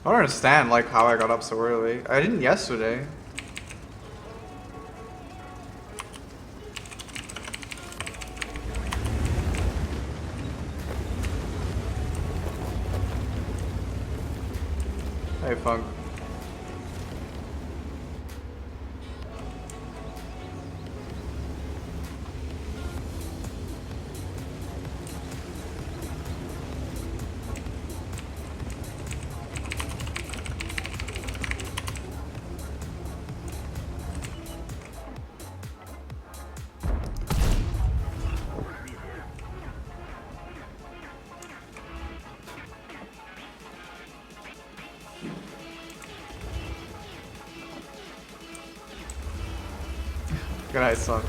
don't understand like how I got up so early. I didn't yesterday. Hey, Funk. Good night, son.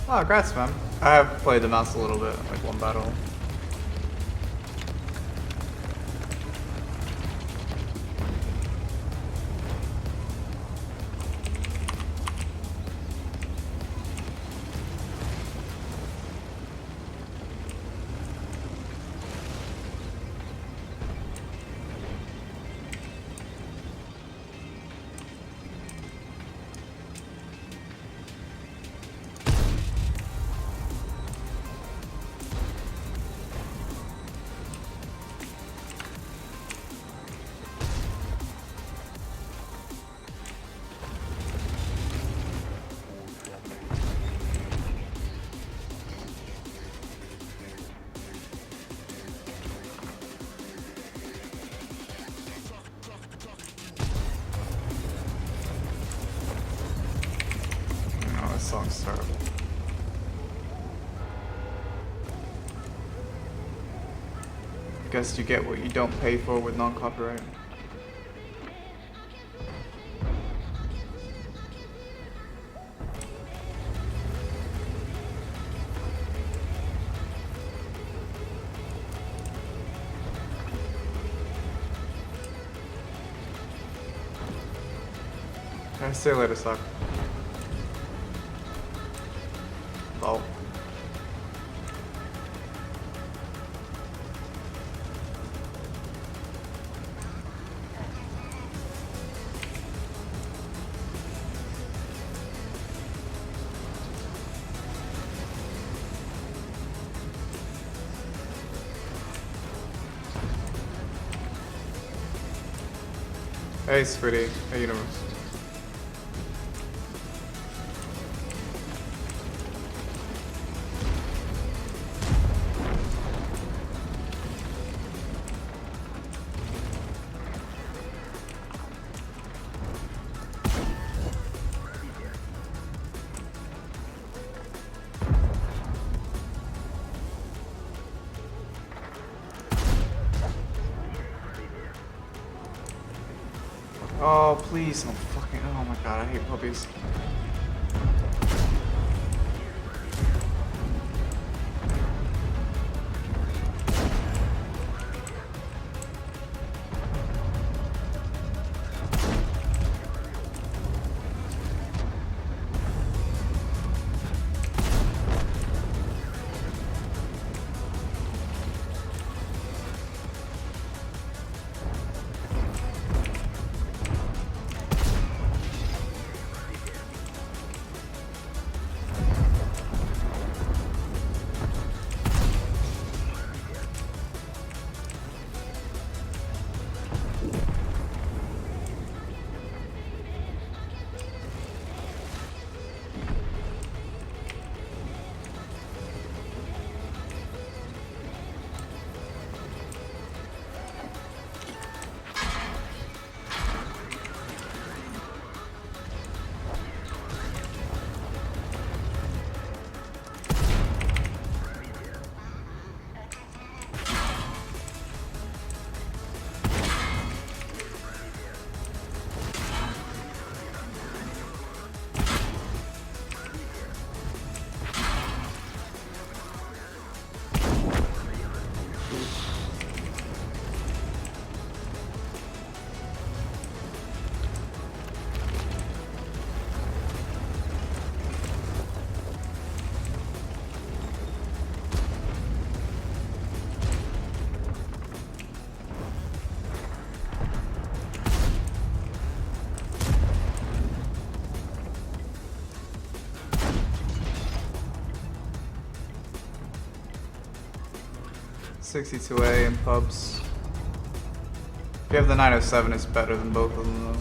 Oh, congrats, man. I have played the mouse a little bit, like one battle. No, this song's terrible. Guess you get what you don't pay for with non-copyright. Okay, see you later, suck. Oh. Hey, sweetie. Hey, universe. Oh, please, no fucking. Oh my god, I hate puppies. 62A in pubs. If you have the 907, it's better than both of them though.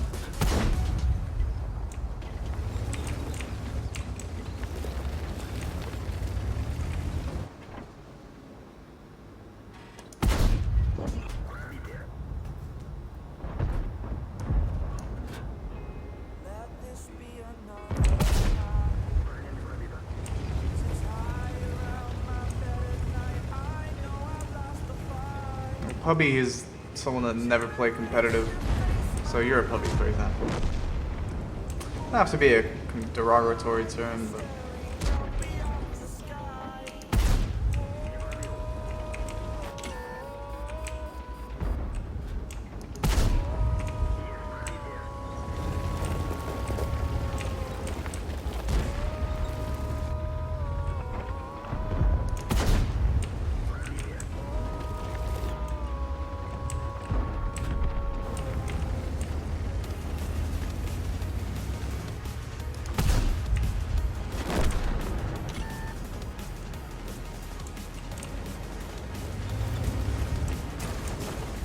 Puppy is someone that never played competitive, so you're a puppy, for example. Not have to be a derogatory term, but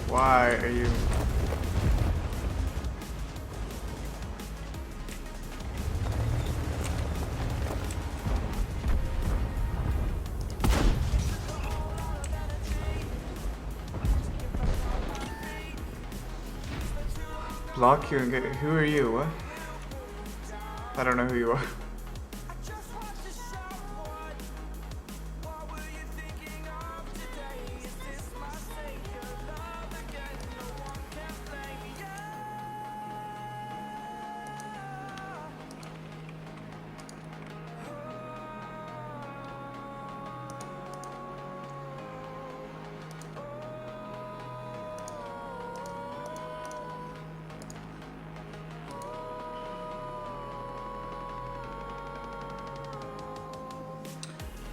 why are you? Block you and get. Who are you? What? I don't know who you are.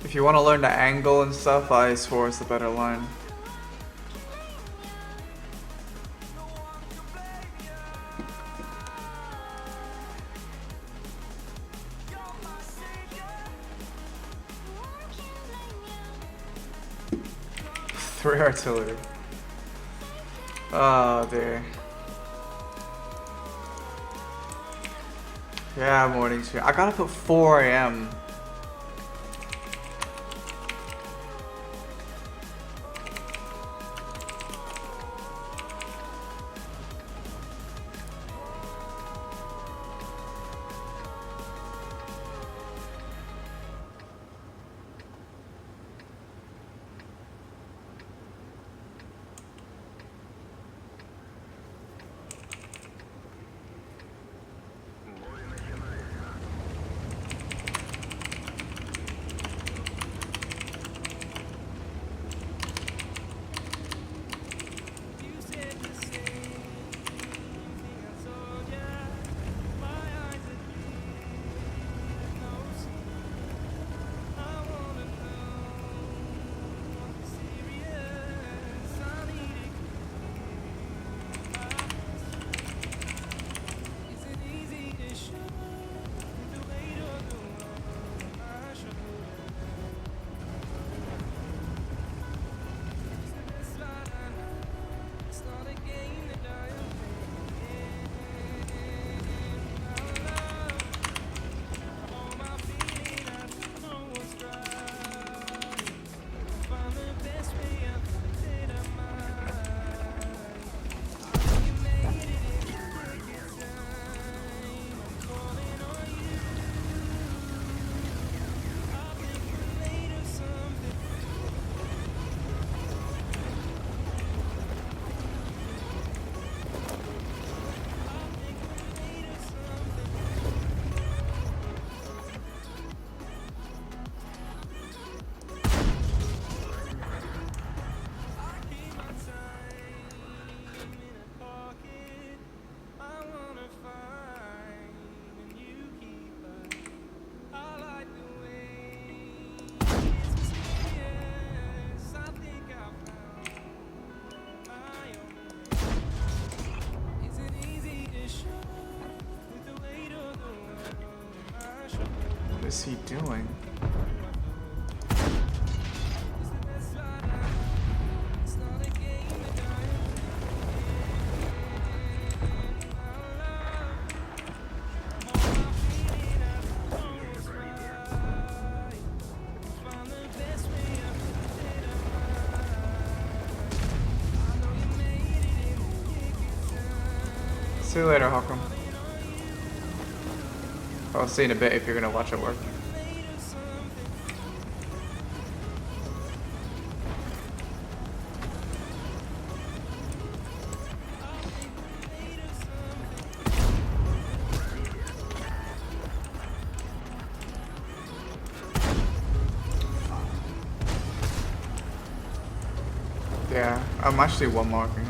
If you want to learn the angle and stuff, IS4 is the better line. Three artillery. Oh dear. Yeah, morning stream. I gotta put 4 AM. What is he doing? See you later, Holcomb. I'll see you in a bit if you're gonna watch it work. Yeah, I'm actually one marking it.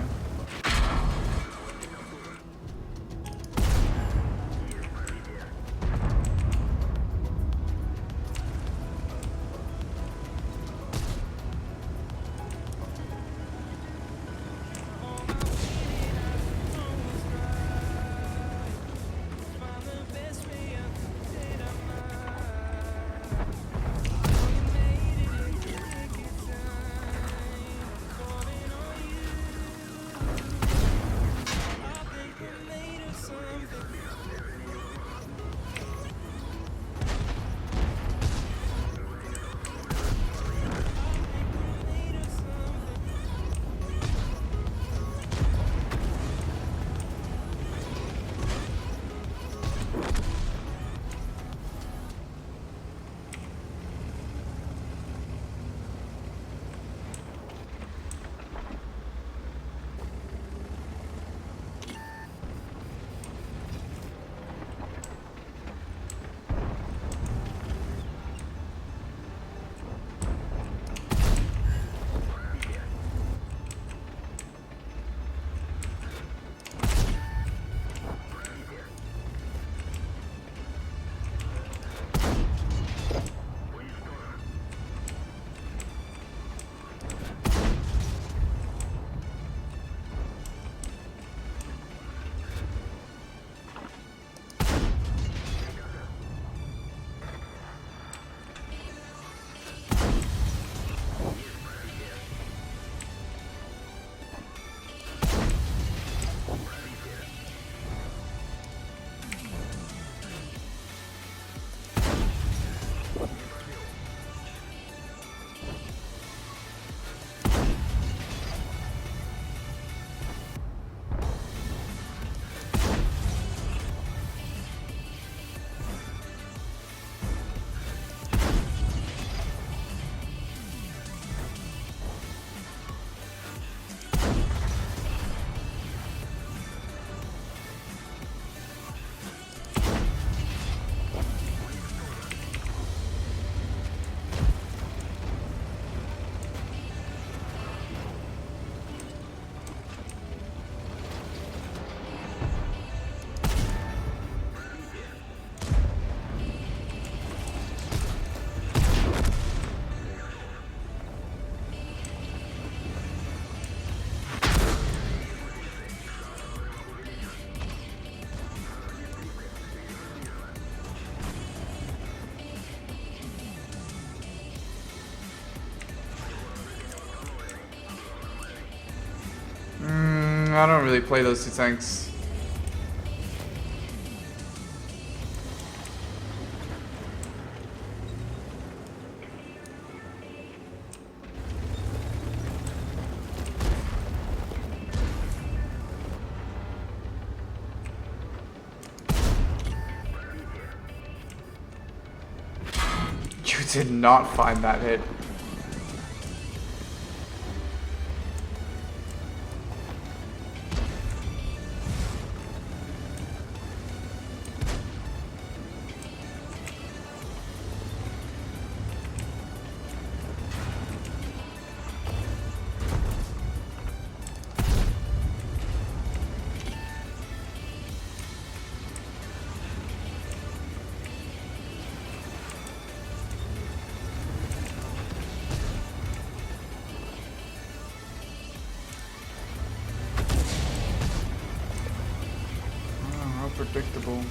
I don't really play those two tanks. You did not find that hit. Predictable.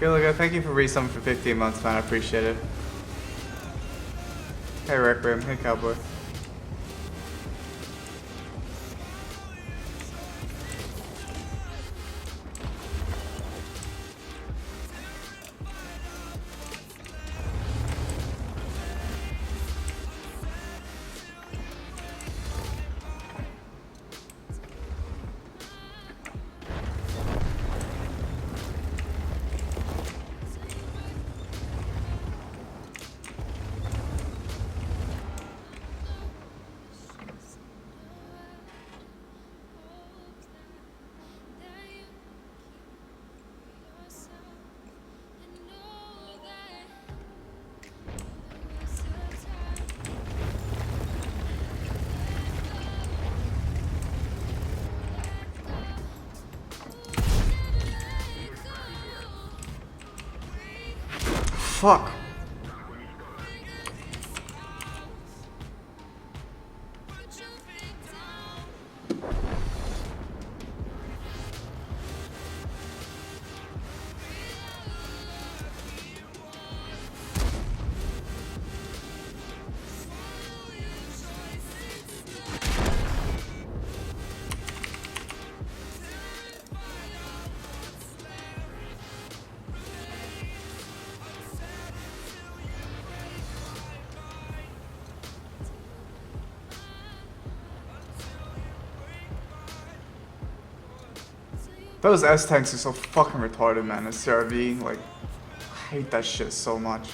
Gilliga, thank you for resum for 15 months, man. I appreciate it. Hey, Requiem. Hey, Cowboy. Fuck. Those S tanks are so fucking retarded, man. The CRV, like, I hate that shit so much.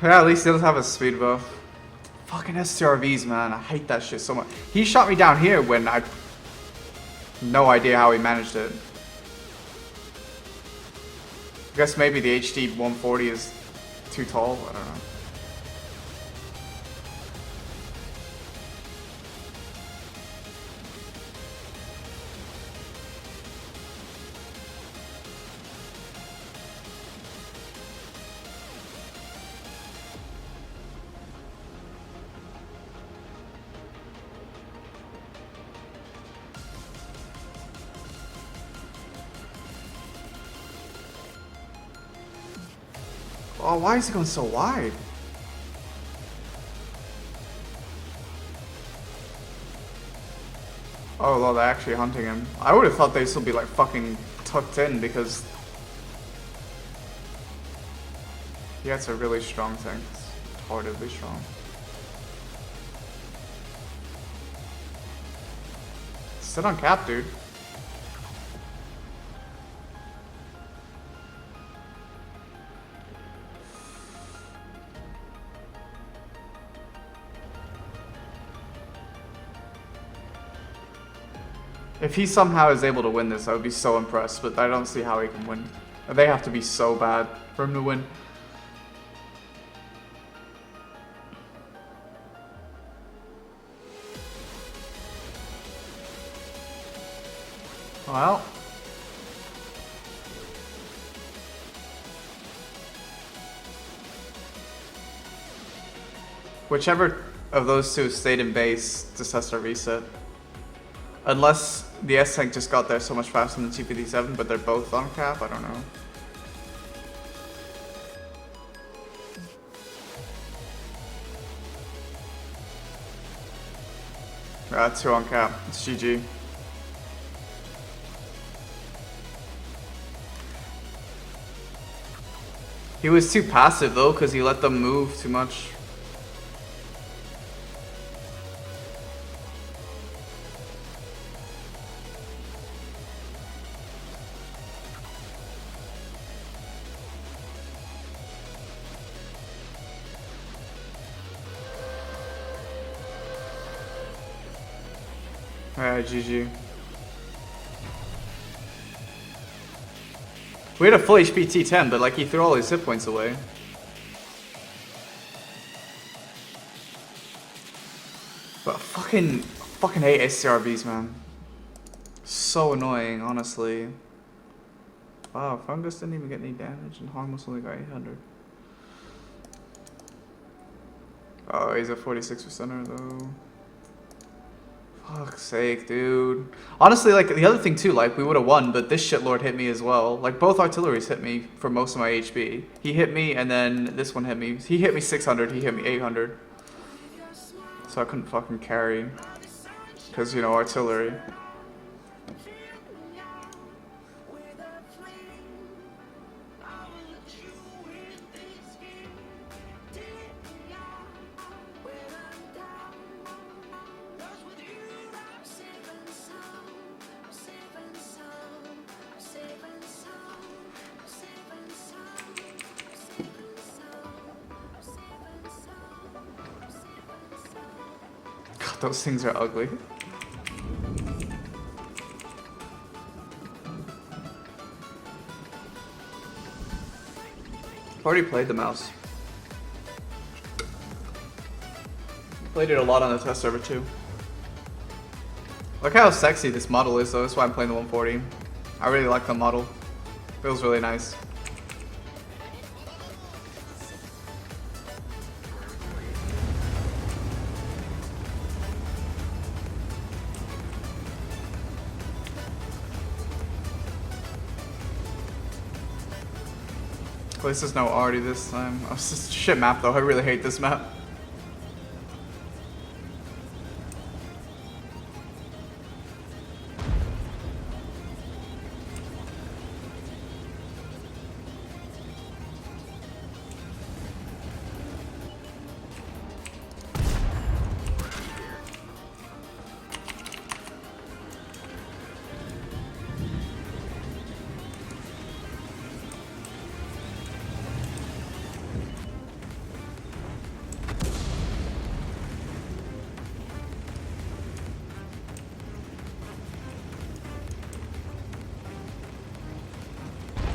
Yeah, at least he doesn't have a speed buff. Fucking STRVs, man. I hate that shit so much. He shot me down here when I... No idea how he managed it. I guess maybe the HD 140 is too tall. I don't know. Oh, why is he going so wide? Oh, well, they're actually hunting him. I would have thought they'd still be like fucking tucked in because he has a really strong thing. It's retardedly strong. Sit on cap, dude. If he somehow is able to win this, I would be so impressed, but I don't see how he can win. They have to be so bad for him to win. Well. Whichever of those two stayed in base just has to reset. Unless the S-Tank just got there so much faster than the TPD-7, but they're both on cap, I don't know. Two on cap, it's GG. He was too passive though, because he let them move too much. Alright, GG. We had a full HP T10, but like he threw all his hit points away. But fucking hate SCRVs, man. So annoying, honestly. Wow, Fungus didn't even get any damage, and Harmless only got 800. Oh, he's a 46%er though. Fuck's sake, dude. Honestly, like, the other thing too, like, we would have won, but this shitlord hit me as well. Like, both artilleries hit me for most of my HP. He hit me, and then this one hit me. He hit me 600, he hit me 800. So I couldn't fucking carry. Because, you know, artillery. God, those things are ugly. Already played the mouse. Played it a lot on the test server too. Look how sexy this model is though, that's why I'm playing the 140. I really like the model. Feels really nice. At least there's no Artie this time. Oh, it's just a shit map though, I really hate this map.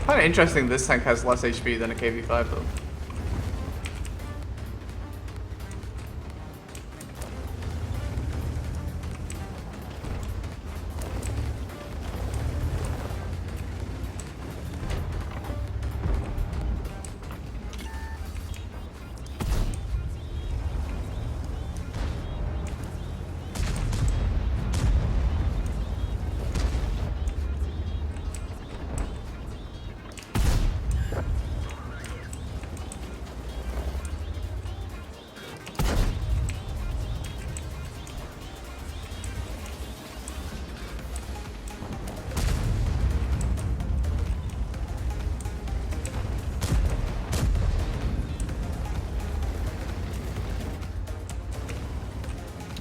Kind of interesting this tank has less HP than a KV5 though.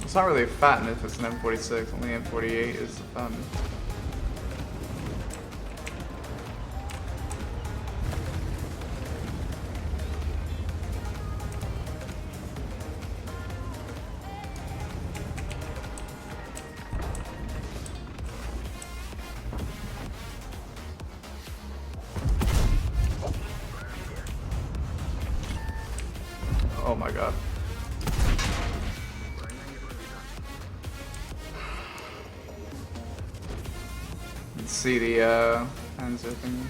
It's not really a Fatten if it's an M46, only M48 is the Fatten. Oh my god. Let's see the Panzer thing.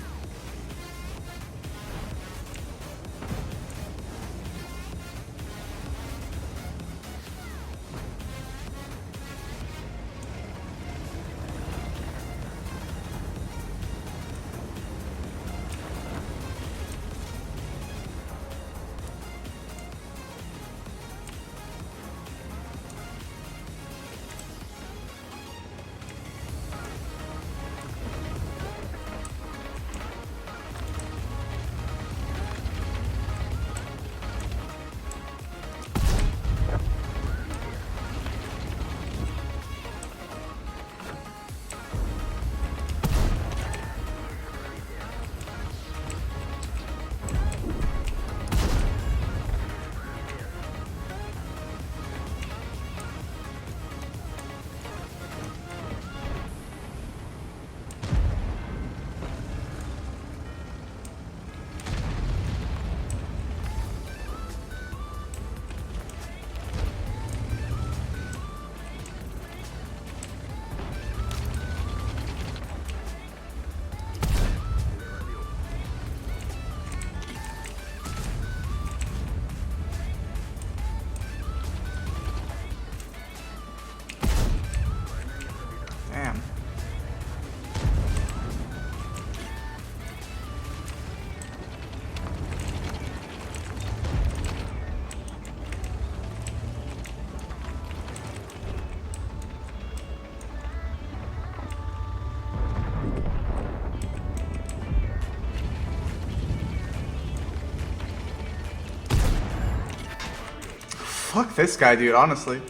Fuck this guy, dude, honestly.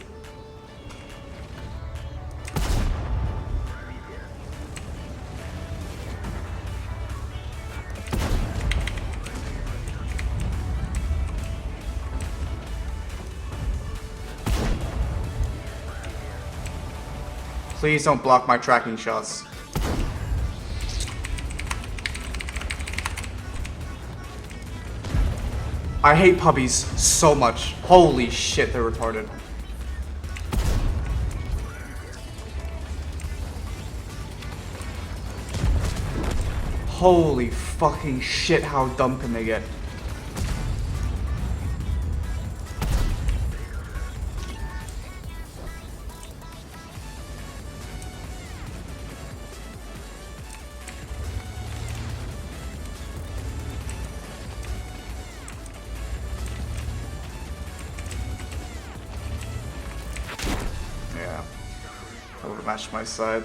Please don't block my tracking shots. I hate puppies so much. Holy shit, they're retarded. Holy fucking shit, how dumb can they get? Yeah, I would have matched my side.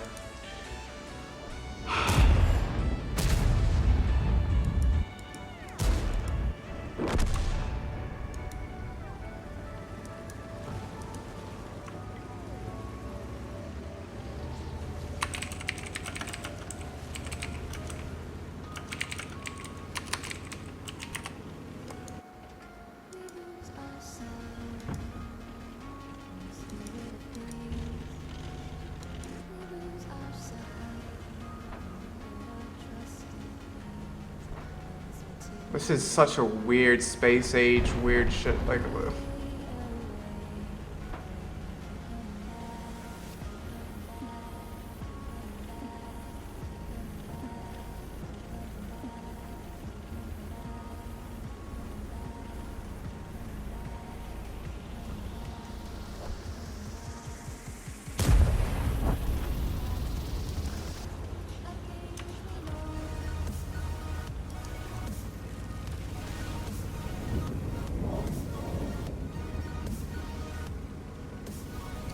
This is such a weird space age, weird shit. Like,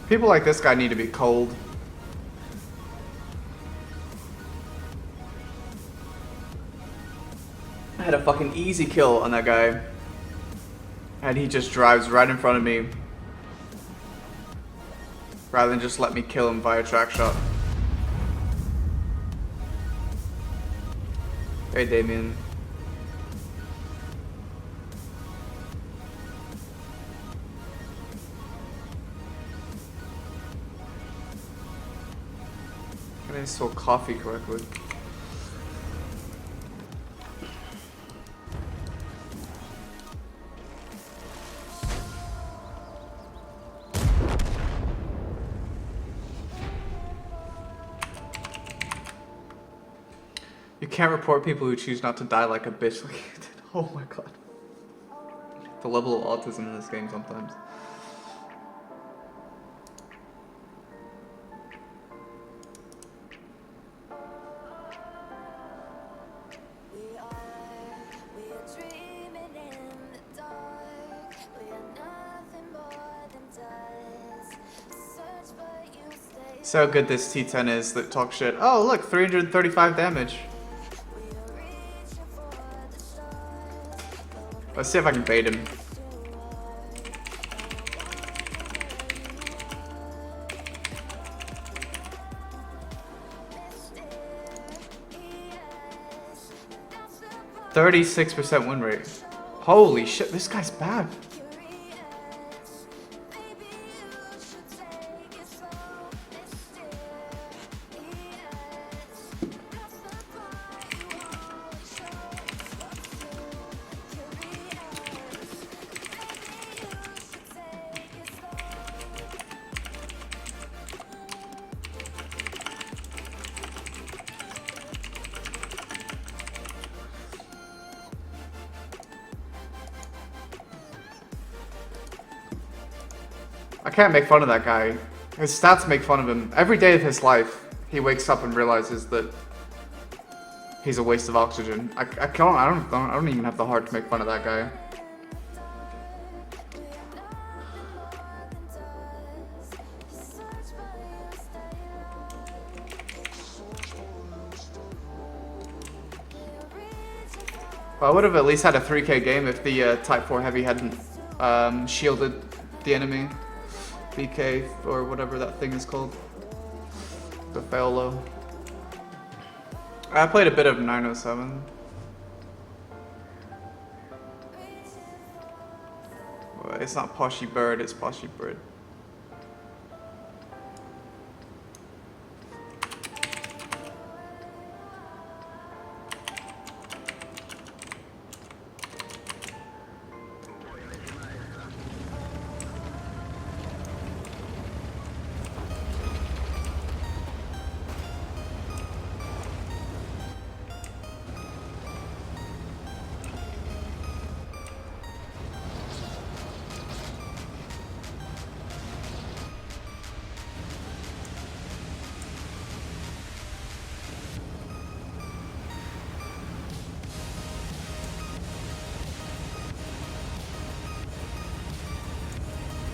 people like this guy need to be cold. I had a fucking easy kill on that guy. And he just drives right in front of me. Rather than just let me kill him via track shot. Hey, Damien. I didn't spell coffee correctly. You can't report people who choose not to die like a bitch like you did. Oh my god. The level of autism in this game sometimes. So good this T10 is that talk shit. Oh look, 335 damage. Let's see if I can bait him. %36 win rate. Holy shit, this guy's bad. I can't make fun of that guy. His stats make fun of him. Every day of his life, he wakes up and realizes that he's a waste of oxygen. I don't even have the heart to make fun of that guy. Well, I would have at least had a 3K game if the Type 4 Heavy hadn't shielded the enemy. BK or whatever that thing is called. The Faolo. I played a bit of 907. Well, it's not Poshy Bird, it's Poshy Bird.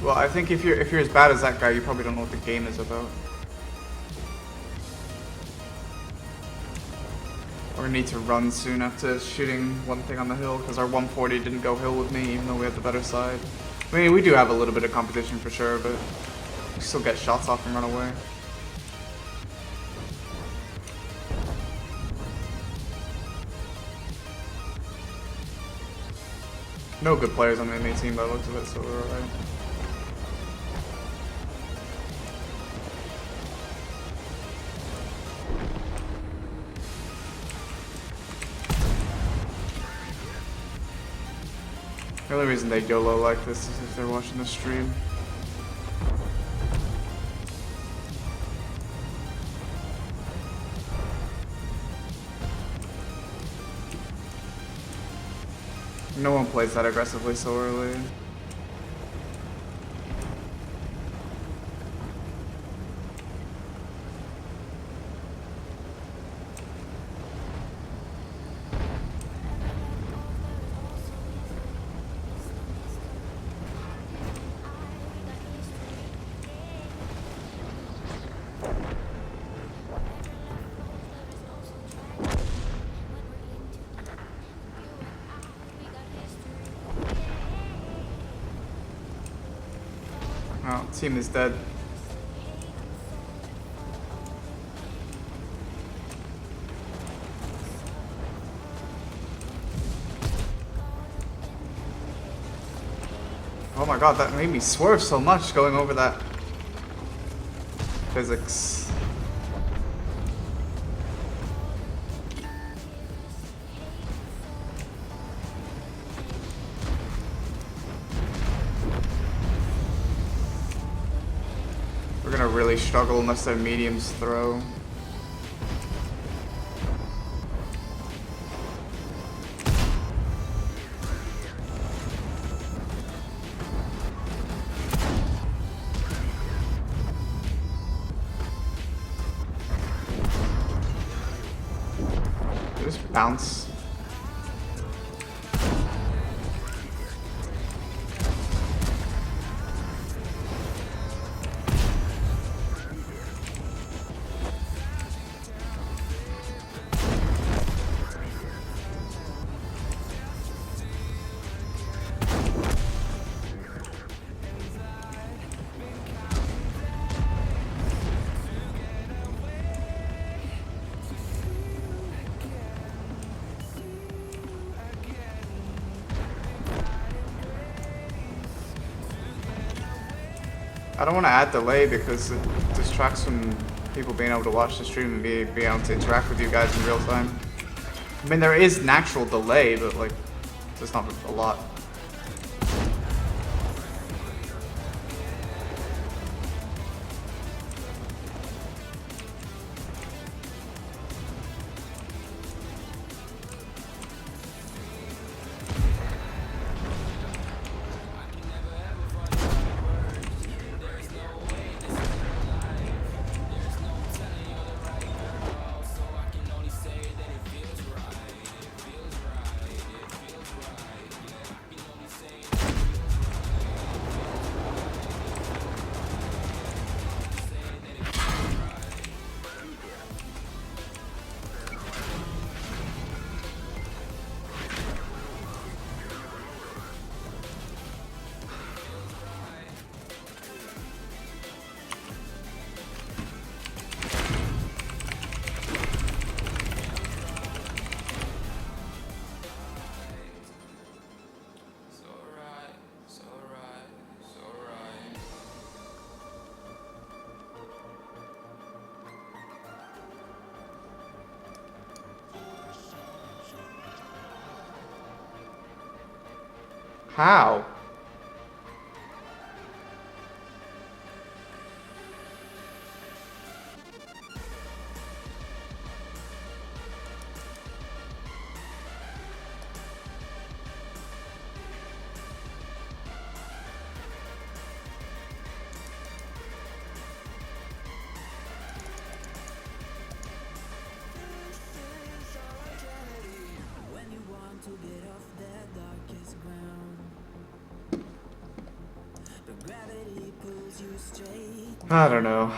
Well, I think if you're as bad as that guy, you probably don't know what the game is about. We're gonna need to run soon after shooting one thing on the hill because our 140 didn't go hill with me, even though we had the better side. I mean, we do have a little bit of competition for sure, but we still get shots off and run away. No good players on the enemy team by the looks of it, so we're alright. The only reason they YOLO like this is if they're watching the stream. No one plays that aggressively so early. Oh, team is dead. Oh my god, that made me swerve so much going over that physics. We're gonna really struggle unless their mediums throw. Just bounce. I don't want to add delay because it distracts from people being able to watch the stream and be able to interact with you guys in real time. I mean, there is natural delay, but like, it's not a lot. How? I don't know.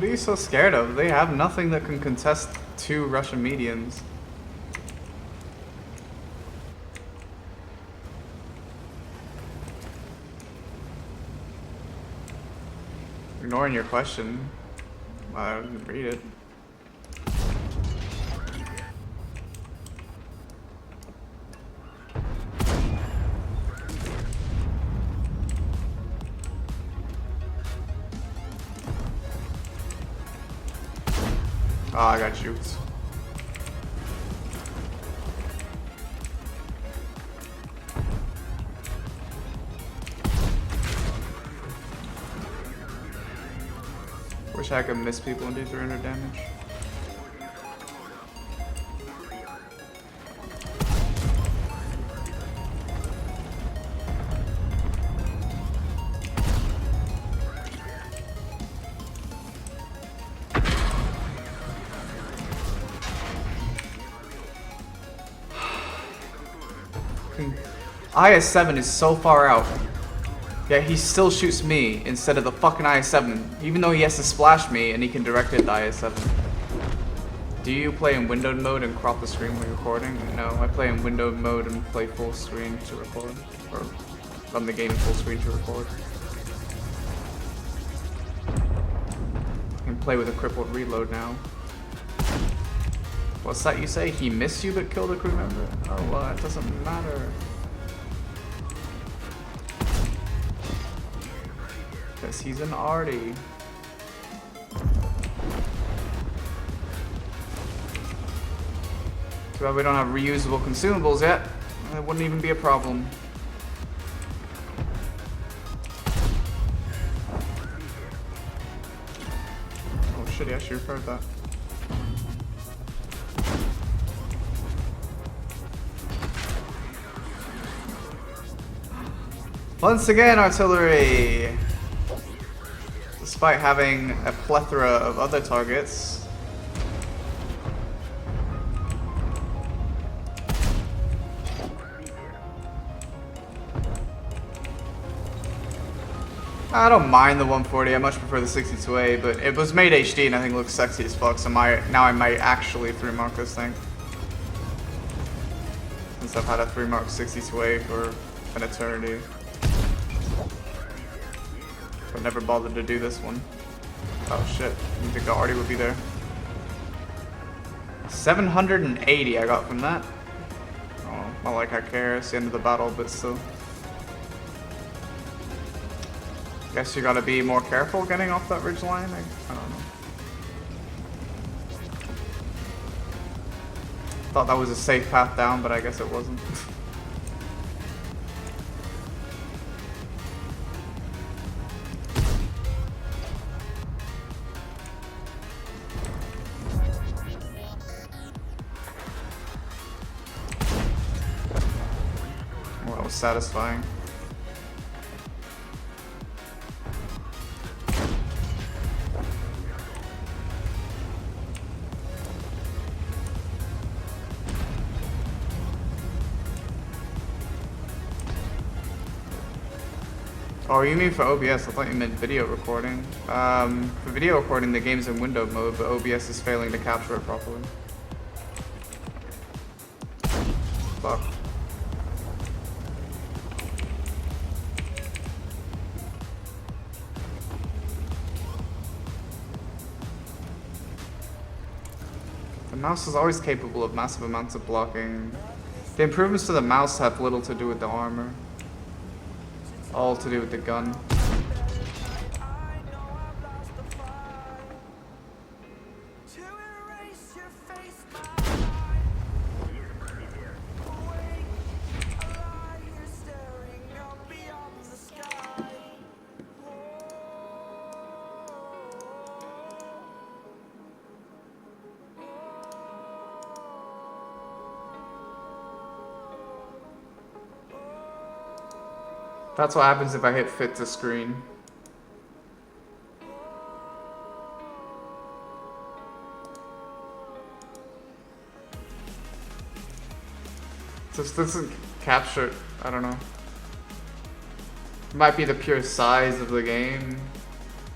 What are you so scared of? They have nothing that can contest 2 Russian medians. Ignoring your question. I didn't read it. Oh, I got juked. Wish I could miss people and do 300 damage. IS-7 is so far out. Yet he still shoots me instead of the fucking IS-7, even though he has to splash me and he can direct hit the IS-7. Do you play in windowed mode and crop the screen when recording? No, I play in windowed mode and play full screen to record. Or run the game in full screen to record. I can play with a crippled reload now. What's that you say? He missed you but killed a crew member? Oh, well, that doesn't matter. Because he's an arty. Too bad we don't have reusable consumables yet. That wouldn't even be a problem. Oh shit, he actually repaired that. Once again, artillery! Despite having a plethora of other targets. I don't mind the 140, I much prefer the 62A, but it was made HD and I think it looks sexy as fuck, so now I might actually 3-mark this thing. Since I've had a 3-mark 62A for an eternity. But never bothered to do this one. Oh shit, I didn't think the arty would be there. 780 I got from that. Oh, not like I care, it's the end of the battle, but still. Guess you gotta be more careful getting off that ridge line, I don't know. Thought that was a safe path down, but I guess it wasn't. Well, that was satisfying. Oh, you mean for OBS? I thought you meant video recording. For video recording, the game's in window mode, but OBS is failing to capture it properly. Fuck. The mouse is always capable of massive amounts of blocking. The improvements to the mouse have little to do with the armor. All to do with the gun. That's what happens if I hit fit to screen. This doesn't capture, I don't know. It might be the pure size of the game.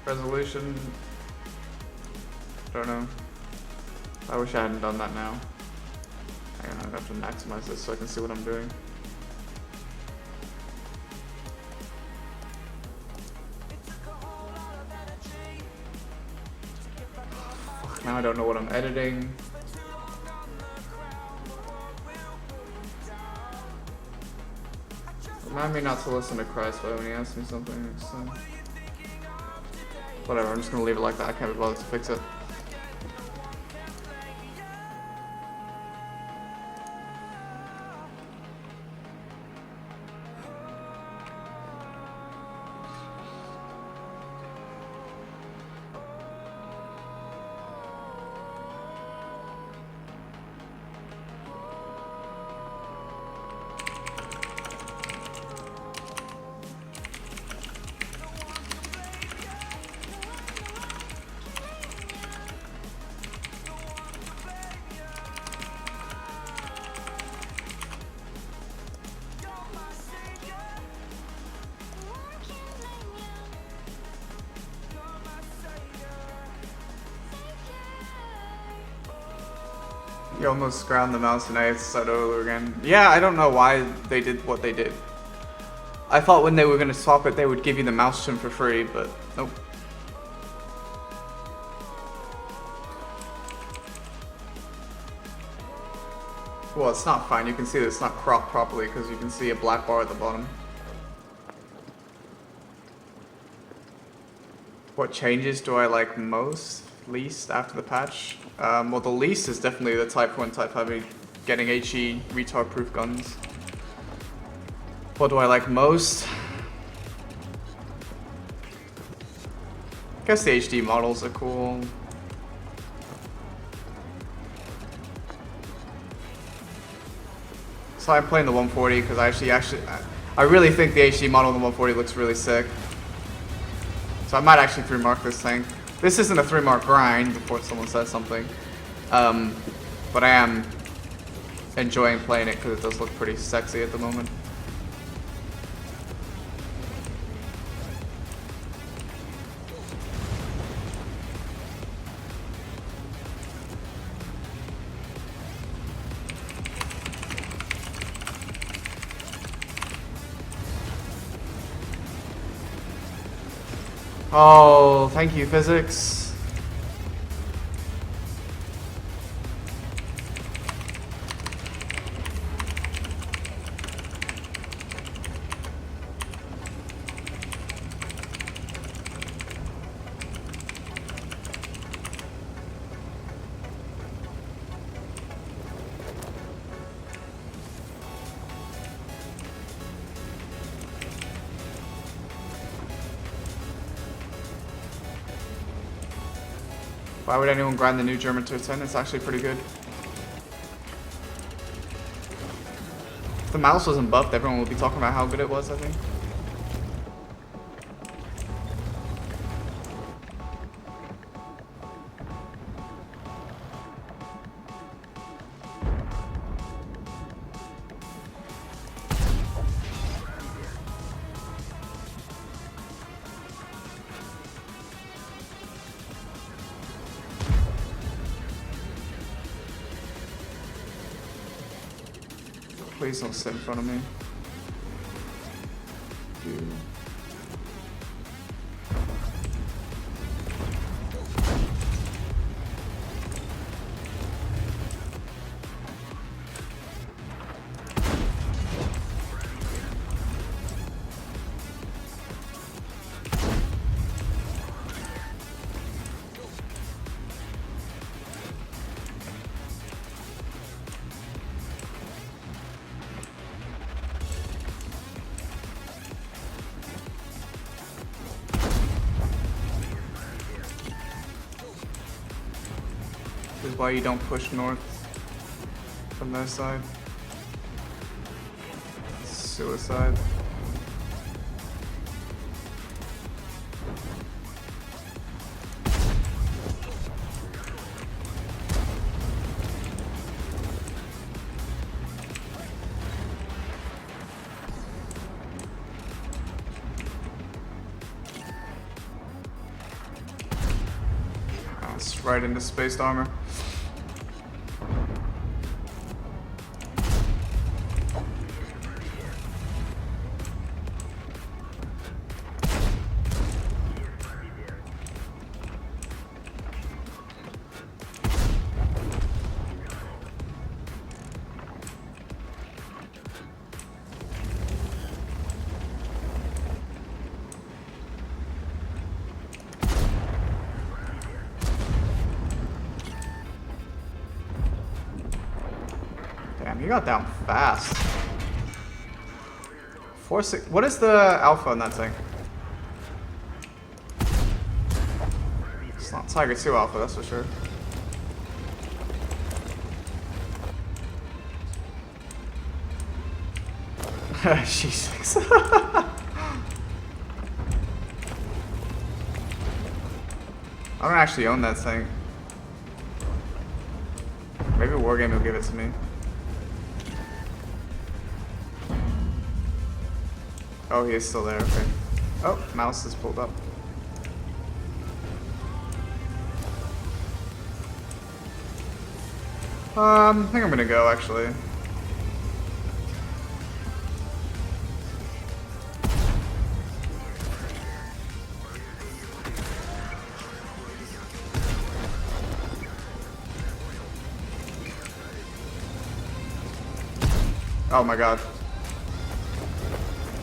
Resolution. I don't know. I wish I hadn't done that now. Hang on, I have to maximize this so I can see what I'm doing. Now I don't know what I'm editing. Remind me not to listen to Christboy when he asks me something next time. Whatever, I'm just gonna leave it like that. I can't be bothered to fix it. You almost ground the mouse and I had to start over again. Yeah, I don't know why they did what they did. I thought when they were going to swap it, they would give you the mouse trim for free, but nope. Well, it's not fine. You can see that it's not cropped properly because you can see a black bar at the bottom. What changes do I like most? Least after the patch? Well, the least is definitely the Type 1, Type Heavy, getting HE retard-proof guns. What do I like most? I guess the HD models are cool. So I'm playing the 140 because I really think the HD model of the 140 looks really sick. So I might actually 3-mark this thing. This isn't a 3-mark grind before someone says something. But I am enjoying playing it because it does look pretty sexy at the moment. Oh, thank you, physics. Why would anyone grind the new German to a 10? It's actually pretty good. If the mouse wasn't buffed, everyone would be talking about how good it was, I think. Please don't sit in front of me. Dude. This is why you don't push north from their side. Suicide. That's right into spaced armor. Damn, you got down fast. 4-6. What is the alpha on that thing? It's not Tiger 2 alpha, that's for sure. G6. I don't actually own that thing. Maybe Wargame will give it to me. Oh, he is still there, okay. Oh, mouse is pulled up. I think I'm gonna go, actually. Oh my god.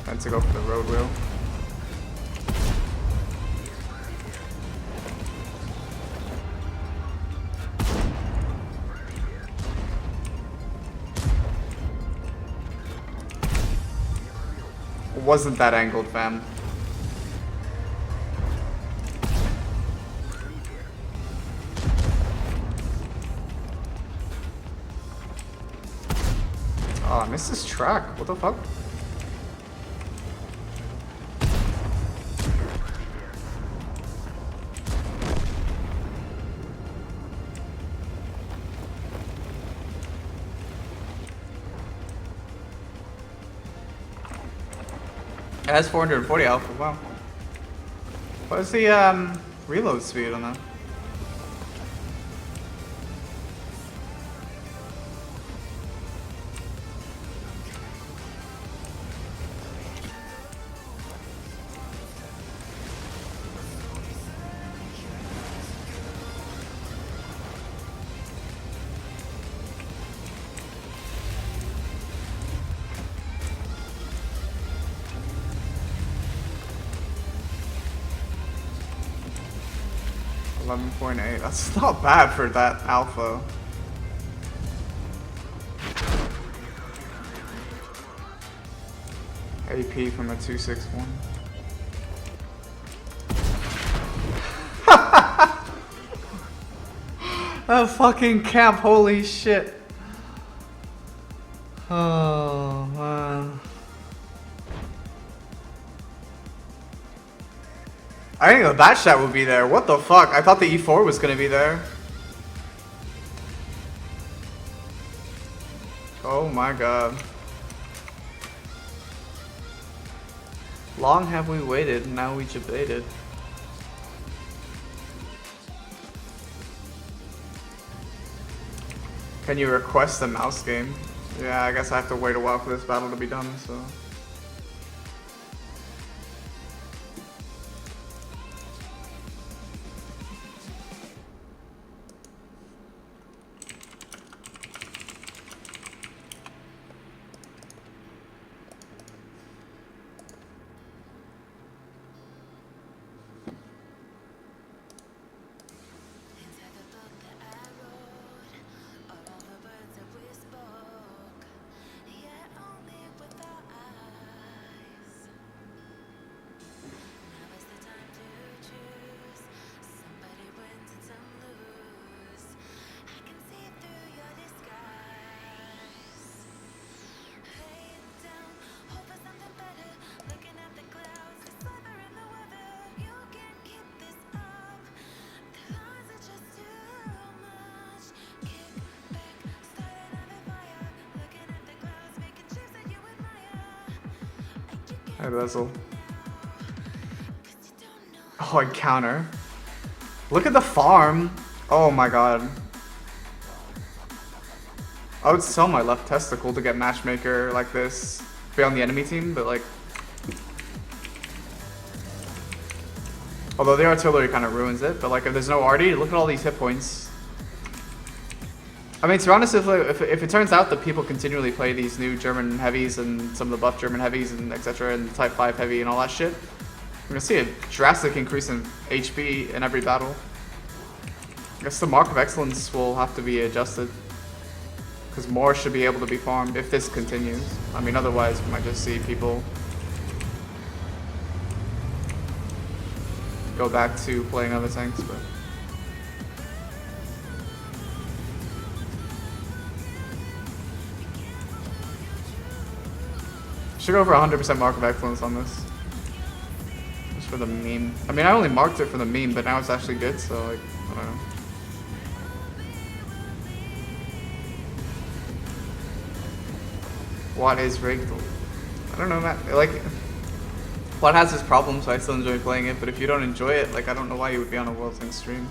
I had to go for the road wheel. It wasn't that angled, fam. Oh, I missed this track. What the fuck? It has 440 alpha, wow. What is the reload speed on that? .8. That's not bad for that alpha. AP from a 261. A fucking camp, holy shit. Oh, man. I didn't know that shot would be there. What the fuck? I thought the E4 was gonna be there. Oh my god. Long have we waited, now we debated. Can you request a mouse game? Yeah, I guess I have to wait a while for this battle to be done, so. Hey, Bezel. Oh, I counter. Look at the farm. Oh my god. I would sell my left testicle to get matchmaker like this. Be on the enemy team, but like. Although the artillery kind of ruins it, but like if there's no arty, look at all these hit points. I mean, to be honest, if it turns out that people continually play these new German heavies and some of the buff German heavies and etc. and Type 5 heavy and all that shit, we're gonna see a drastic increase in HP in every battle. I guess the Mark of Excellence will have to be adjusted. Because more should be able to be farmed if this continues. I mean, otherwise we might just see people go back to playing other tanks, but... Should go for 100% Mark of Excellence on this. Just for the meme. I mean, I only marked it for the meme, but now it's actually good, so like, I don't know. Watt is rigged. I don't know, Matt. Like, Watt has his problems, so I still enjoy playing it, but if you don't enjoy it, like, I don't know why you would be on a World Tank stream.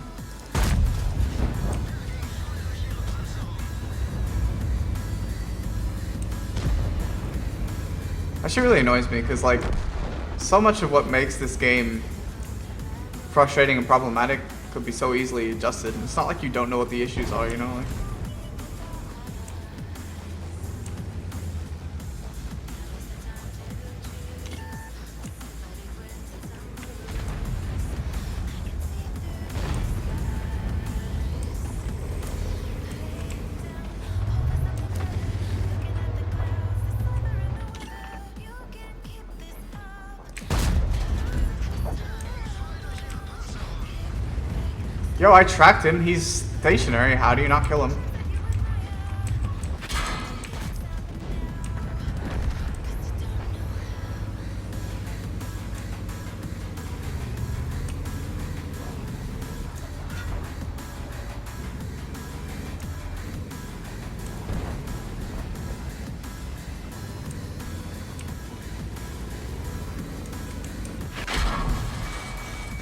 That shit really annoys me, because, like, so much of what makes this game frustrating and problematic could be so easily adjusted. It's not like you don't know what the issues are, you know? Like, yo, I tracked him. He's stationary. How do you not kill him?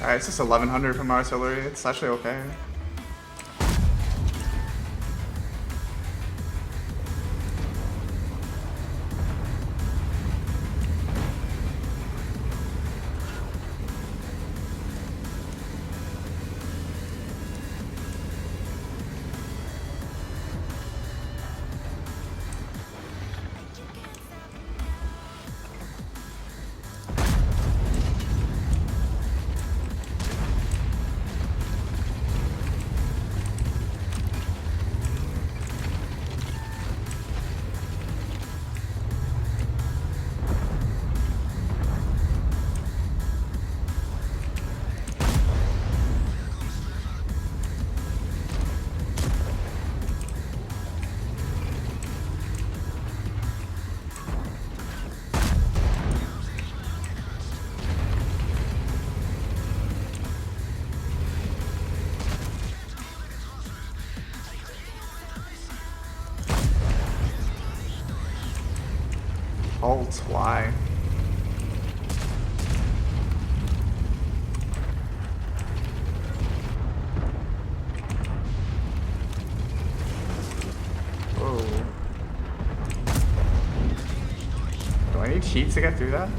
Alright, it's just 1100 from artillery. It's actually okay. Alt Y. Whoa. Do I need cheats to get through that?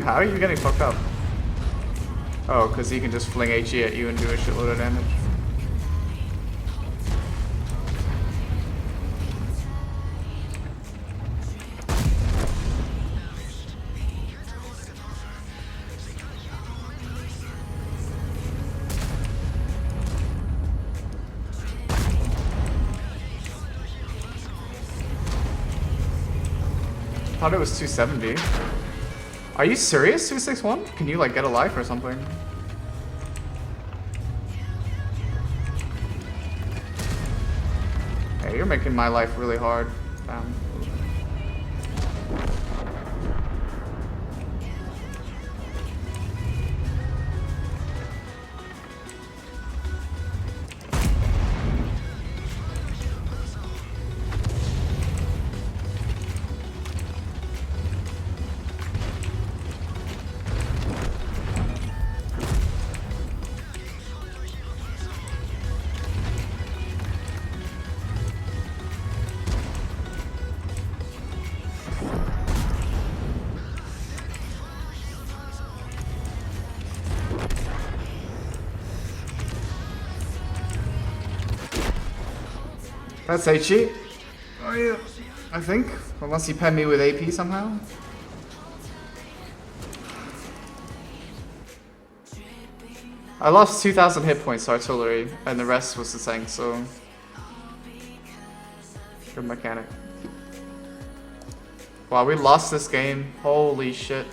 How are you getting fucked up? Oh, because he can just fling HE at you and do a shitload of damage. I thought it was 270. Are you serious, 261? Can you like get a life or something? Hey, you're making my life really hard. Damn. That's HE. Oh yeah, I think. Unless you pen me with AP somehow. I lost 2,000 hit points to artillery, and the rest was the tank, so... Good mechanic. Wow, we lost this game. Holy shit.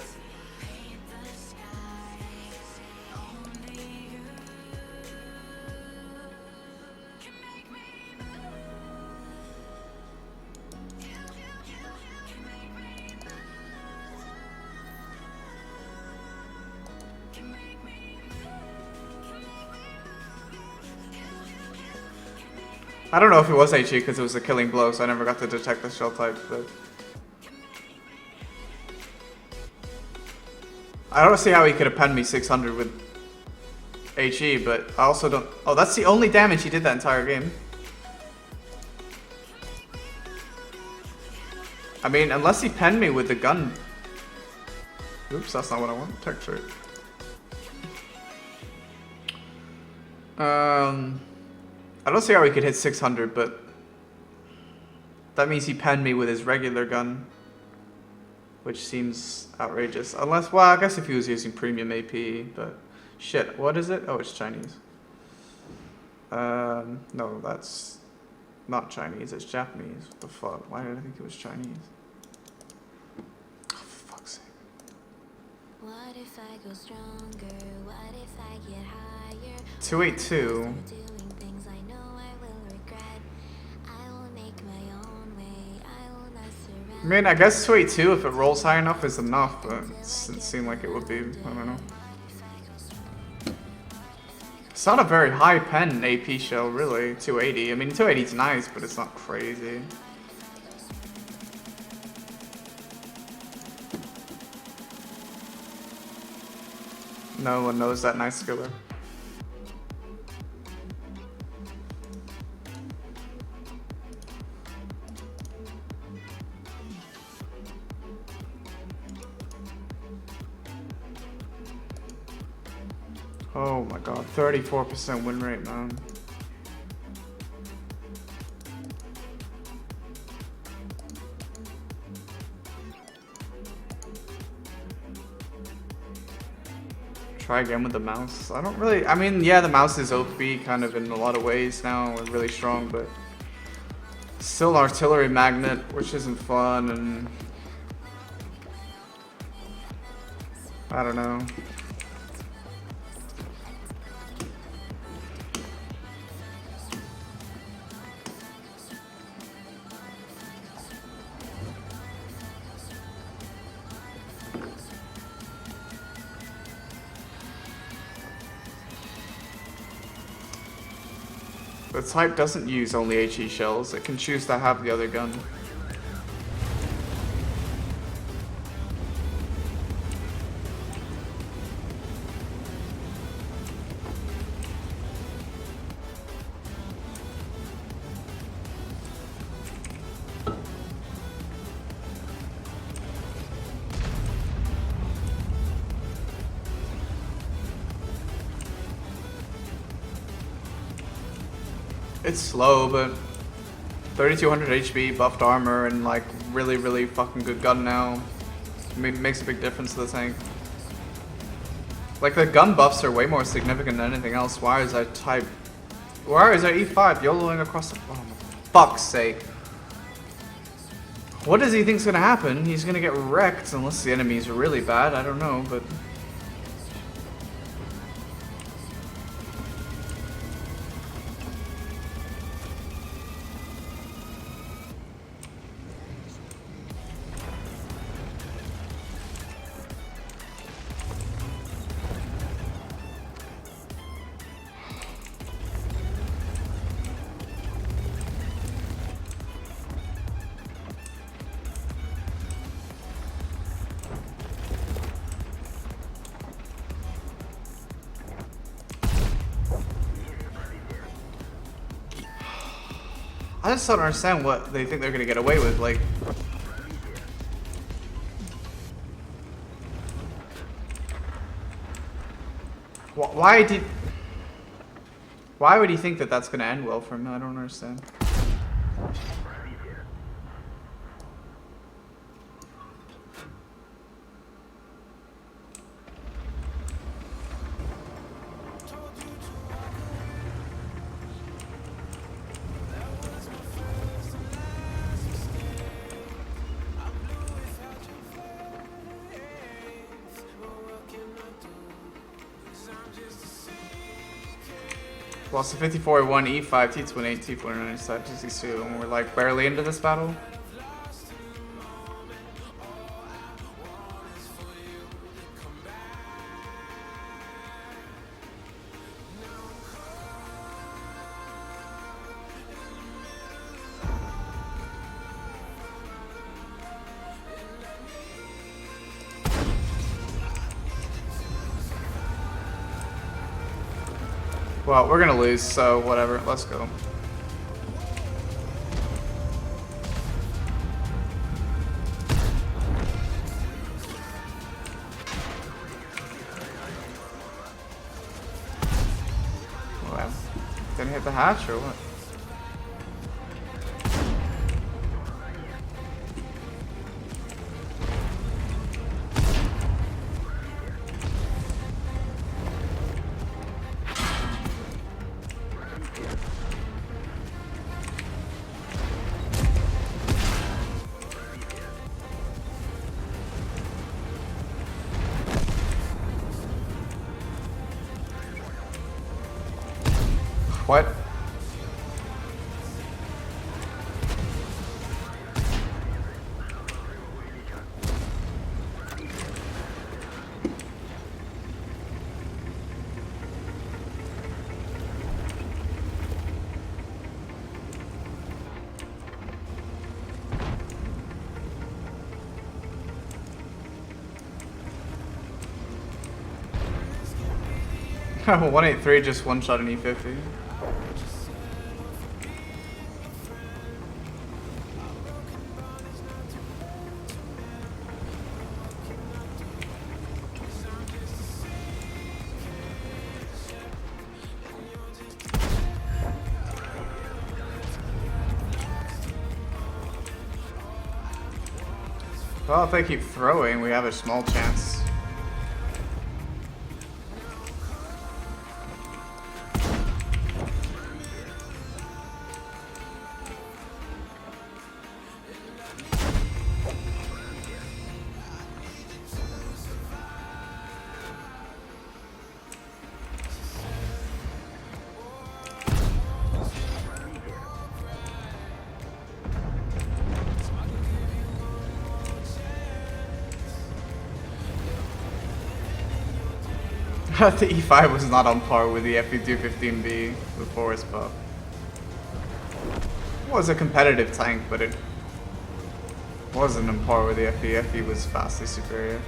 I don't know if it was HE because it was a killing blow, so I never got to detect the shell type, but... I don't see how he could have penned me 600 with HE, but I also don't... Oh, that's the only damage he did that entire game. I mean, unless he penned me with the gun... Oops, that's not what I want. Tech trait. I don't see how he could hit 600, but that means he penned me with his regular gun, which seems outrageous. Unless, well, I guess if he was using premium AP, but shit, what is it? Oh, it's Chinese. No, that's not Chinese, it's Japanese. What the fuck? Why did I think it was Chinese? Oh, for fuck's sake. What if I go stronger? What if I get higher? 282. I mean, I guess 282 if it rolls high enough is enough, but it seemed like it would be. I don't know. It's not a very high pen AP shell, really. 280. I mean, 280 is nice, but it's not crazy. No one knows that nice skiller. Oh my god, 34% win rate, man. Try again with the mouse. I don't really, I mean, yeah, the mouse is OP kind of in a lot of ways now, and really strong, but still an artillery magnet, which isn't fun, and I don't know. type doesn't use only HE shells. It can choose to have the other gun. It's slow, but 3200 HP, buffed armor, and like really fucking good gun now. Makes a big difference to the tank. Like the gun buffs are way more significant than anything else. Why is that type? Why is that E5 YOLOing across the? Oh my fuck's sake! What does he think's gonna happen? He's gonna get wrecked unless the enemy's really bad. I don't know, but. I just don't understand what they think they're gonna get away with. Like, why would he think that that's gonna end well for him? I don't understand. Lost to 54, 1, E5, T28, T49, T2, and we're like barely into this battle. Well, we're gonna lose, so whatever. Let's go. Well, didn't hit the hatch or what? What? Oh, 183 just one shot an E50. Well, if they keep throwing, we have a small chance. The E5 was not on par with the FE215B before its buff. was a competitive tank, but it wasn't on par with the FE. FE was vastly superior.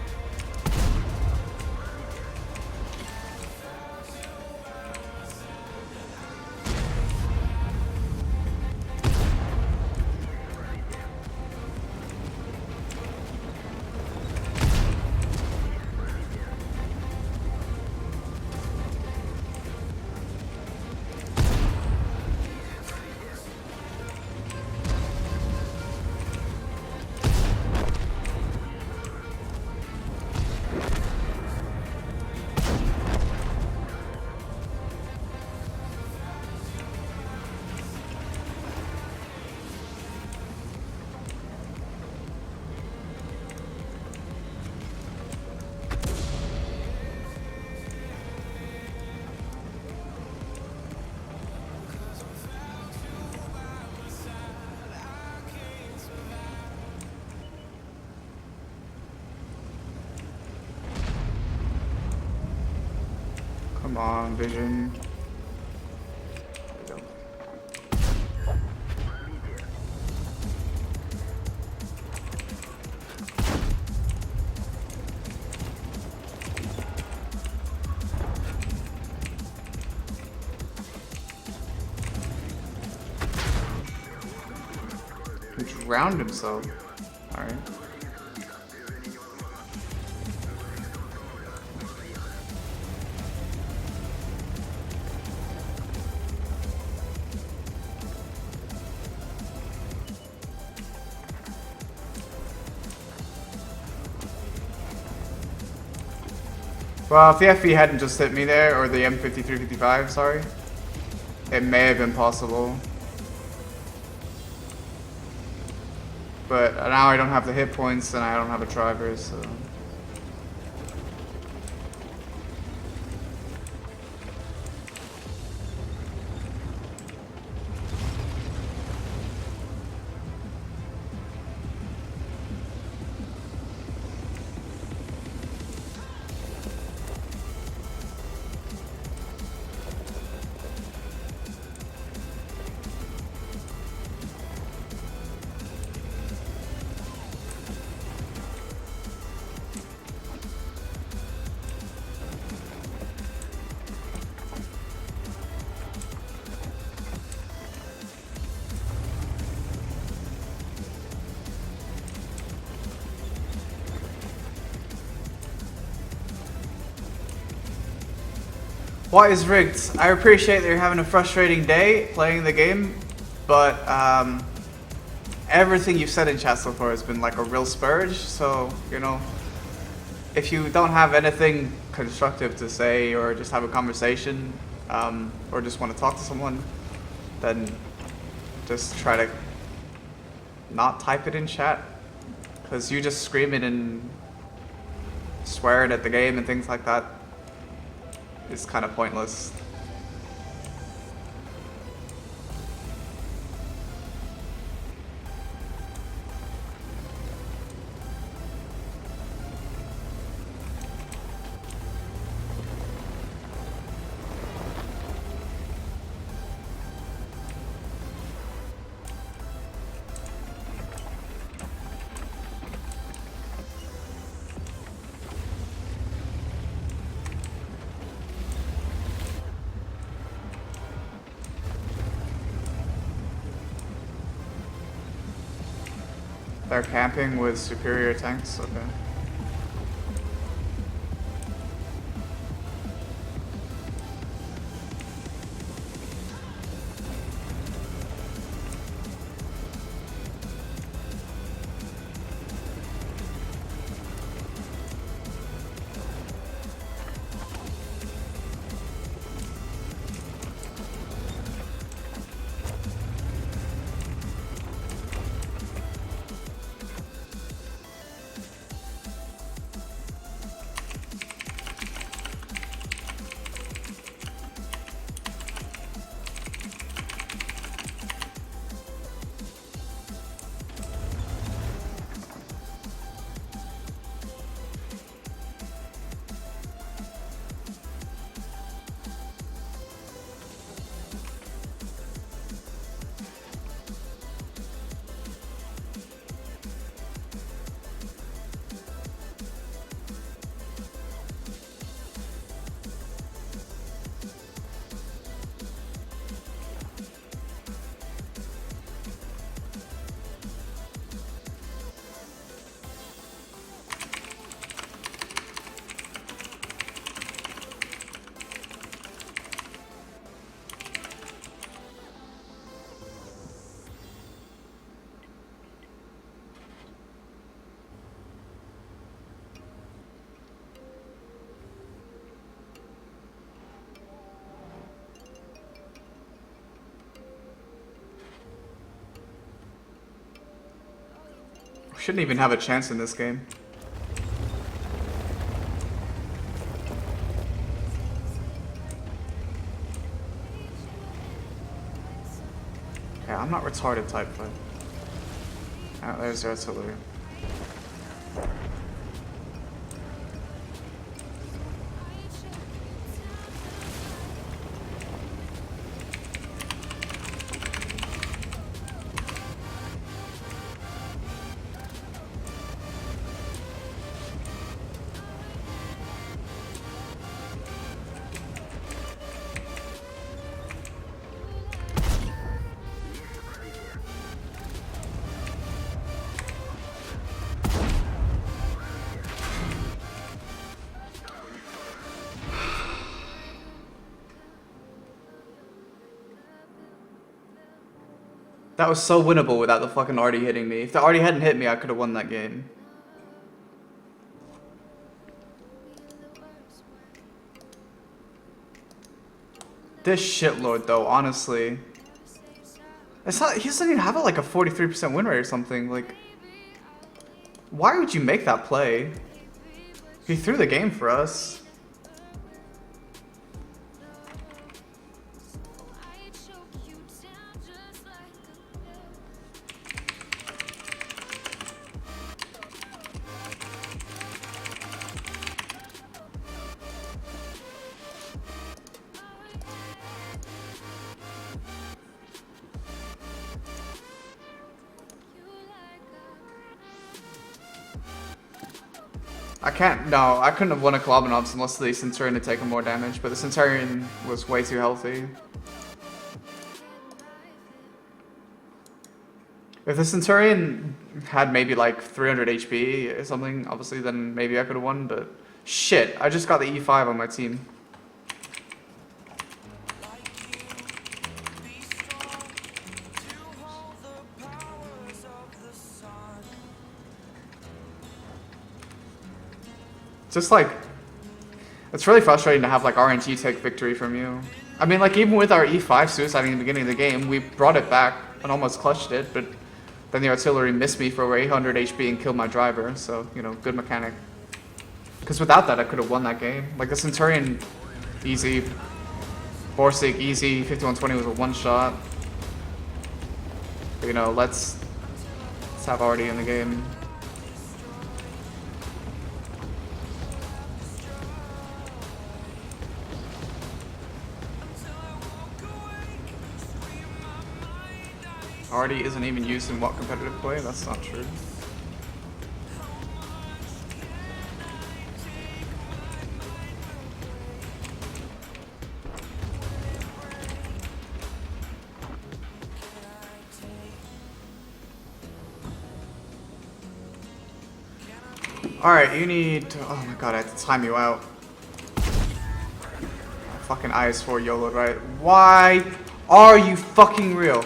Come on, Vision. There we go. He drowned himself. Alright. Well, if the FE hadn't just hit me there, or the M5355, sorry, it may have been possible. But now I don't have the hit points and I don't have a driver, so... What is rigged? I appreciate that you're having a frustrating day playing the game, but everything you've said in chat so far has been like a real spurge, so, you know, if you don't have anything constructive to say or just have a conversation, or just want to talk to someone, then just try to not type it in chat, because you just screaming and swearing at the game and things like that is kind of pointless. They're camping with superior tanks? Okay. Shouldn't even have a chance in this game. Yeah, I'm not retarded type, but... Oh, there's the artillery. That was so winnable without the fucking Artie hitting me. If the Artie hadn't hit me, I could have won that game. This shitlord though, honestly. It's not, he doesn't even have like a 43% win rate or something. Like, why would you make that play? He threw the game for us. I couldn't have won a Kolobanovs unless the Centurion had taken more damage, but the Centurion was way too healthy. If the Centurion had maybe like 300 HP or something, obviously, then maybe I could have won, but shit, I just got the E5 on my team. Just like, it's really frustrating to have like RNG take victory from you. I mean, like even with our E5 suicide in the beginning of the game, we brought it back and almost clutched it, but then the artillery missed me for over 800 HP and killed my driver, so, you know, good mechanic. Because without that, I could have won that game. Like the Centurion, easy. Borsig, easy. 5120 was a one-shot. But, you know, let's have Artie in the game. Artie isn't even used in what competitive play? That's not true. Alright, you need to, oh my god, I have to time you out. Fucking IS4 YOLO, right? Why are you fucking real?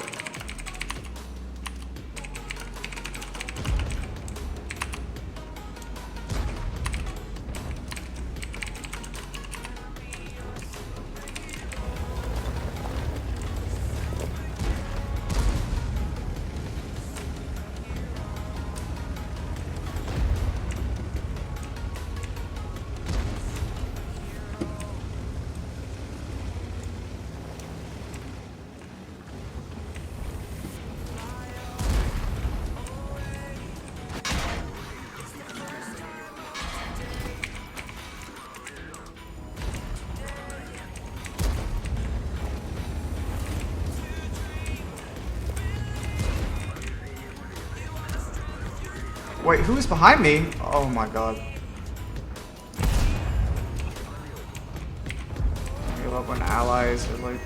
Wait, who is behind me? Oh my god. I love when allies are like...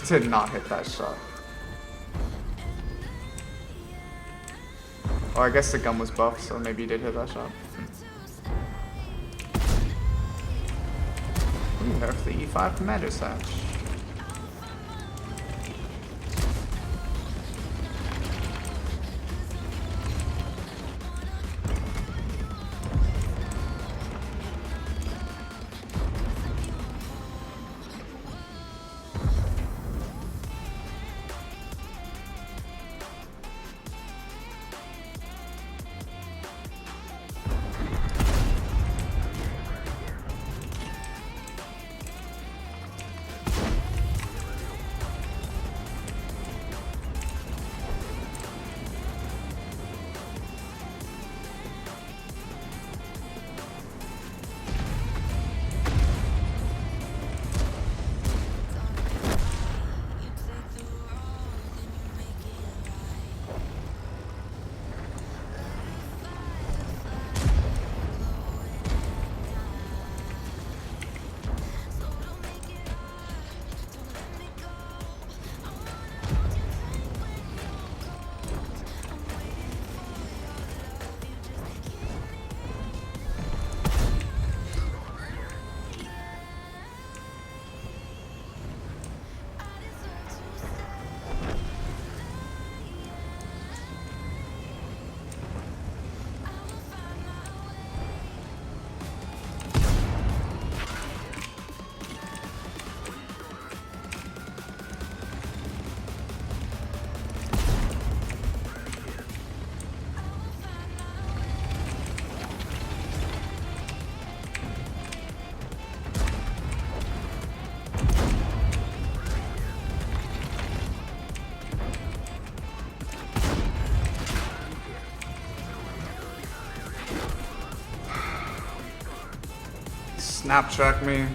Did not hit that shot. Oh, I guess the gun was buffed, so maybe he did hit that shot. Ooh, nerf the E5 Commander's Hatch. Snaptrack me.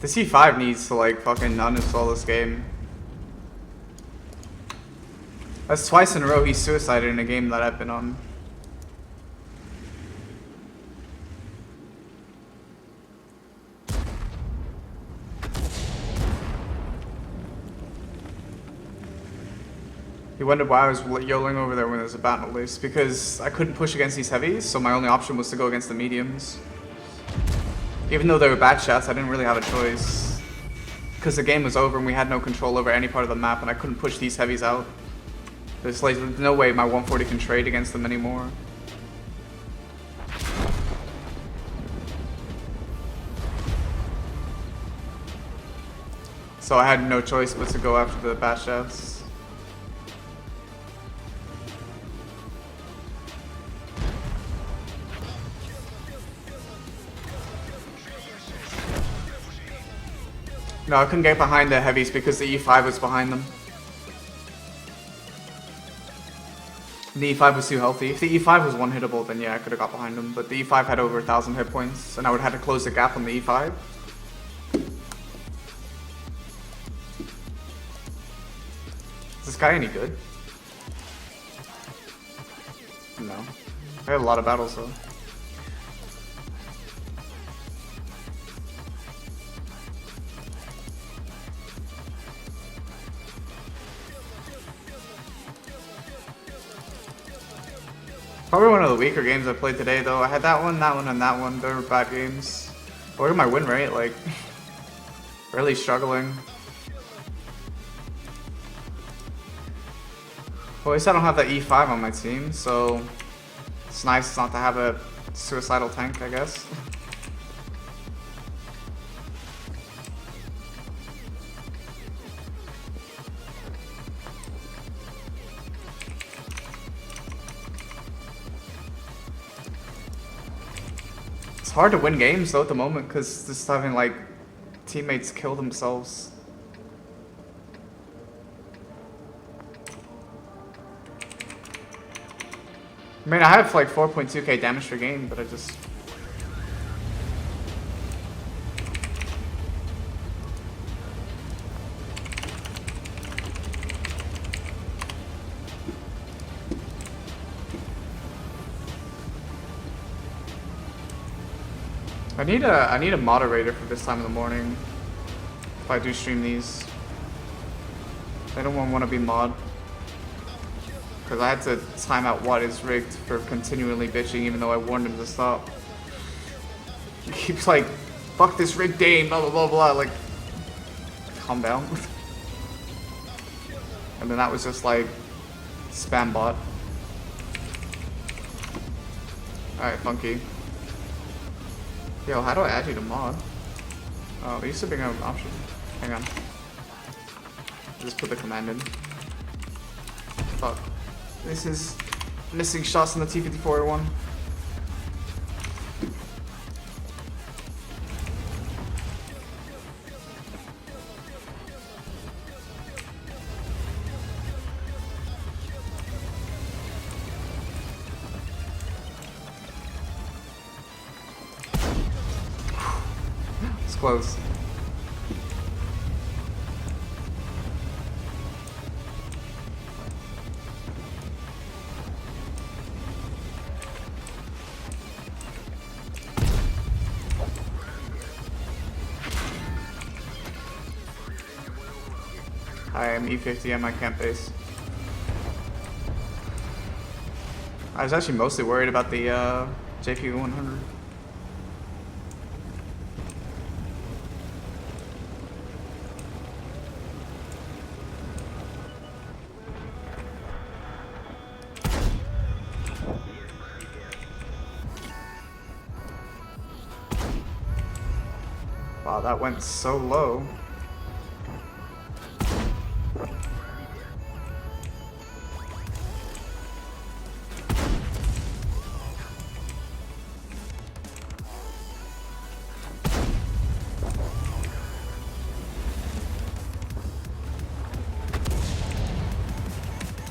The C5 needs to like fucking uninstall this game. That's twice in a row he suicided in a game that I've been on. He wondered why I was YOLOing over there when there's a battle list, because I couldn't push against these heavies, so my only option was to go against the mediums. Even though they were bad shots, I didn't really have a choice. Because the game was over and we had no control over any part of the map and I couldn't push these heavies out. There's like no way my 140 can trade against them anymore. So I had no choice but to go after the bad shots. No, I couldn't get behind the heavies because the E5 was behind them. The E5 was too healthy. If the E5 was one-hittable, then yeah, I could have got behind him. But the E5 had over 1,000 hit points, and I would have had to close the gap on the E5. Is this guy any good? No. I had a lot of battles though. Probably one of the weaker games I played today though. I had that one, and that one. They were bad games. Look at my win rate, like, really struggling. Well, at least I don't have that E5 on my team, so it's nice not to have a suicidal tank, I guess. It's hard to win games though at the moment because just having like teammates kill themselves. I mean, I have like 4.2k damage per game, but I just... I need a moderator for this time of the morning. If I do stream these. I don't want to be mod. Because I had to time out what is rigged for continually bitching even though I warned him to stop. He keeps like, fuck this rigged game, blah blah blah blah, like, calm down. And then that was just like, spam bot. Alright, Funky. Yo, how do I add you to mod? Oh, there used to be an option. Hang on. Just put the command in. Fuck. This is missing shots in the T-54A1. It's close. I am E50 at my camp base. I was actually mostly worried about the JP100. Wow, that went so low.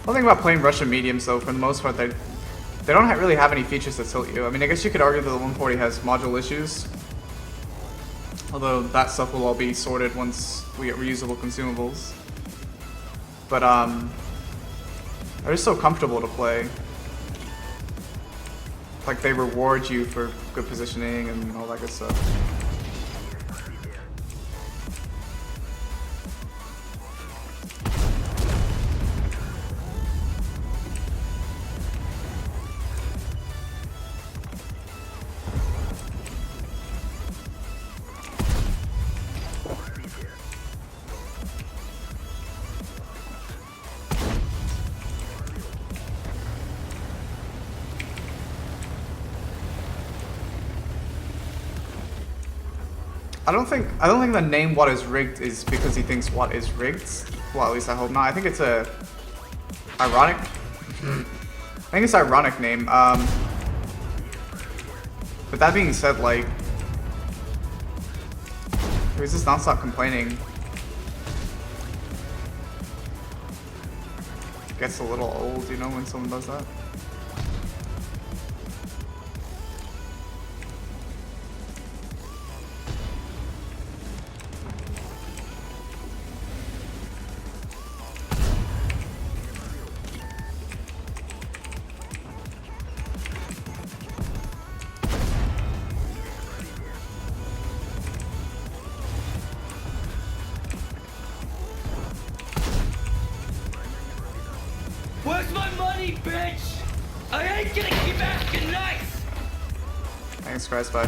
One thing about playing Russian mediums, though, for the most part, they don't really have any features that tilt you. I mean, I guess you could argue that the 140 has module issues, although that stuff will all be sorted once we get reusable consumables. But they're just so comfortable to play. Like, they reward you for good positioning and all that good stuff. I don't think the name "What is rigged" is because he thinks what is rigged. Well, at least I hope not. I think it's a ironic. I think it's an ironic name. But that being said, like, he's just nonstop complaining. Gets a little old, you know, when someone does that. Where's my money, bitch? I ain't gonna keep asking nice! Thanks, Christ, bye.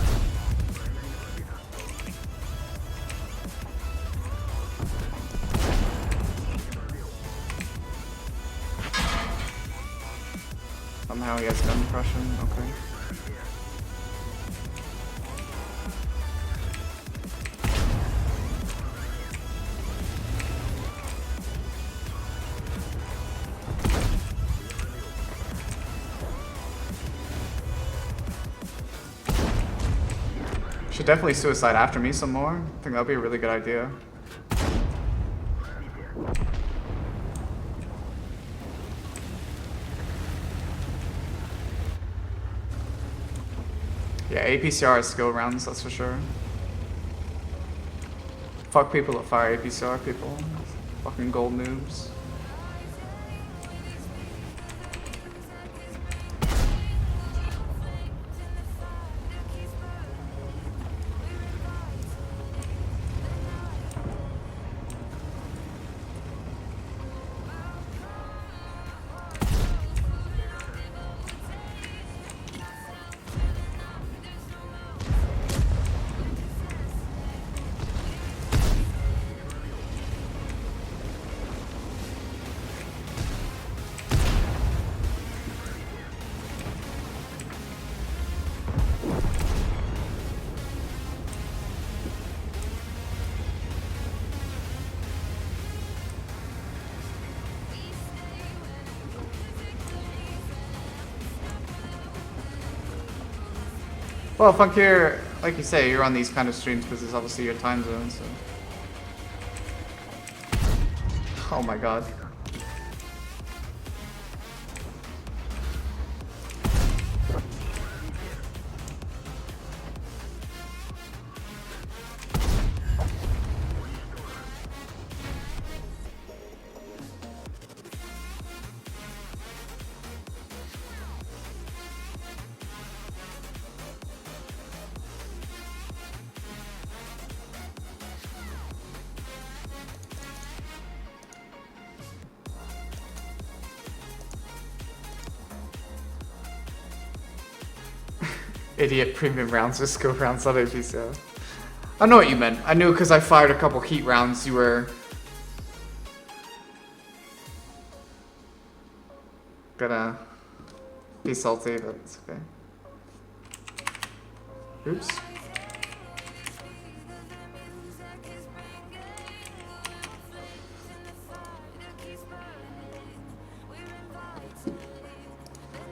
Somehow he has gun impression, okay. Should definitely suicide after me some more. I think that would be a really good idea. Yeah, APCR is skill rounds, that's for sure. Fuck people that fire APCR people. Fucking gold noobs. Well, Funkir, like you say, you're on these kind of streams because it's obviously your time zone, so. Oh my god. Idiot premium rounds, just go rounds on APCO. I know what you meant. I knew because I fired a couple heat rounds you were gonna be salty, but it's okay. Oops.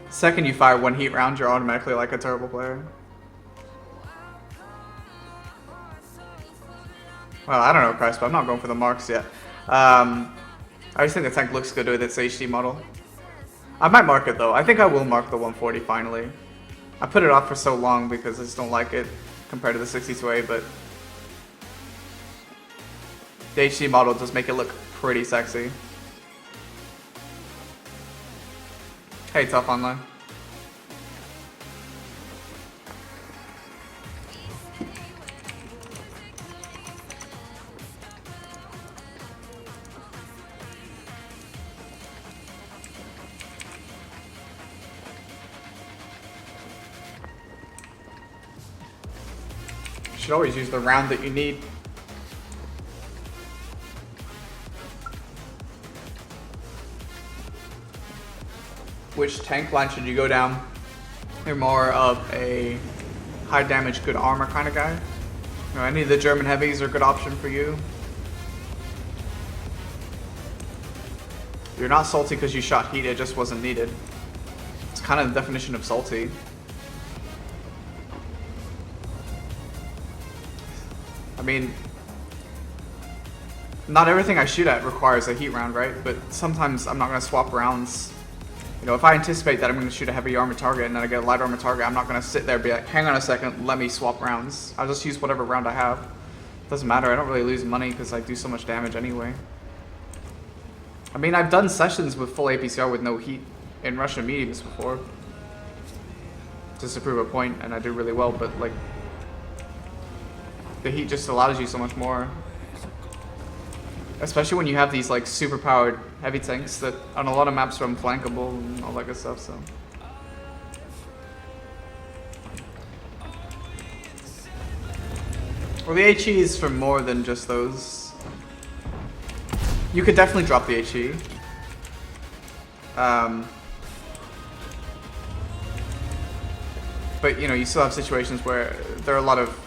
Second you fire one heat round, you're automatically like a terrible player. Well, I don't know, Christ, but I'm not going for the marks yet. I just think the tank looks good with its HD model. I might mark it though. I think I will mark the 140 finally. I put it off for so long because I just don't like it compared to the 62A, but the HD model does make it look pretty sexy. Hey, Tough Online. You should always use the round that you need. Which tank line should you go down? You're more of a high damage, good armor kind of guy. You know, any of the German heavies are a good option for you. You're not salty because you shot heat, it just wasn't needed. It's kind of the definition of salty. I mean, not everything I shoot at requires a heat round, right? But sometimes I'm not going to swap rounds. You know, if I anticipate that I'm going to shoot a heavy armor target and then I get a light armor target, I'm not going to sit there and be like, hang on a second, let me swap rounds. I'll just use whatever round I have. Doesn't matter, I don't really lose money because I do so much damage anyway. I mean, I've done sessions with full APCR with no heat in Russian mediums before. Just to prove a point, and I do really well, but like, the heat just allows you so much more. Especially when you have these like super powered heavy tanks that on a lot of maps are unflankable and all that good stuff, so. Well, the HE is for more than just those. You could definitely drop the HE. But you know, you still have situations where there are a lot of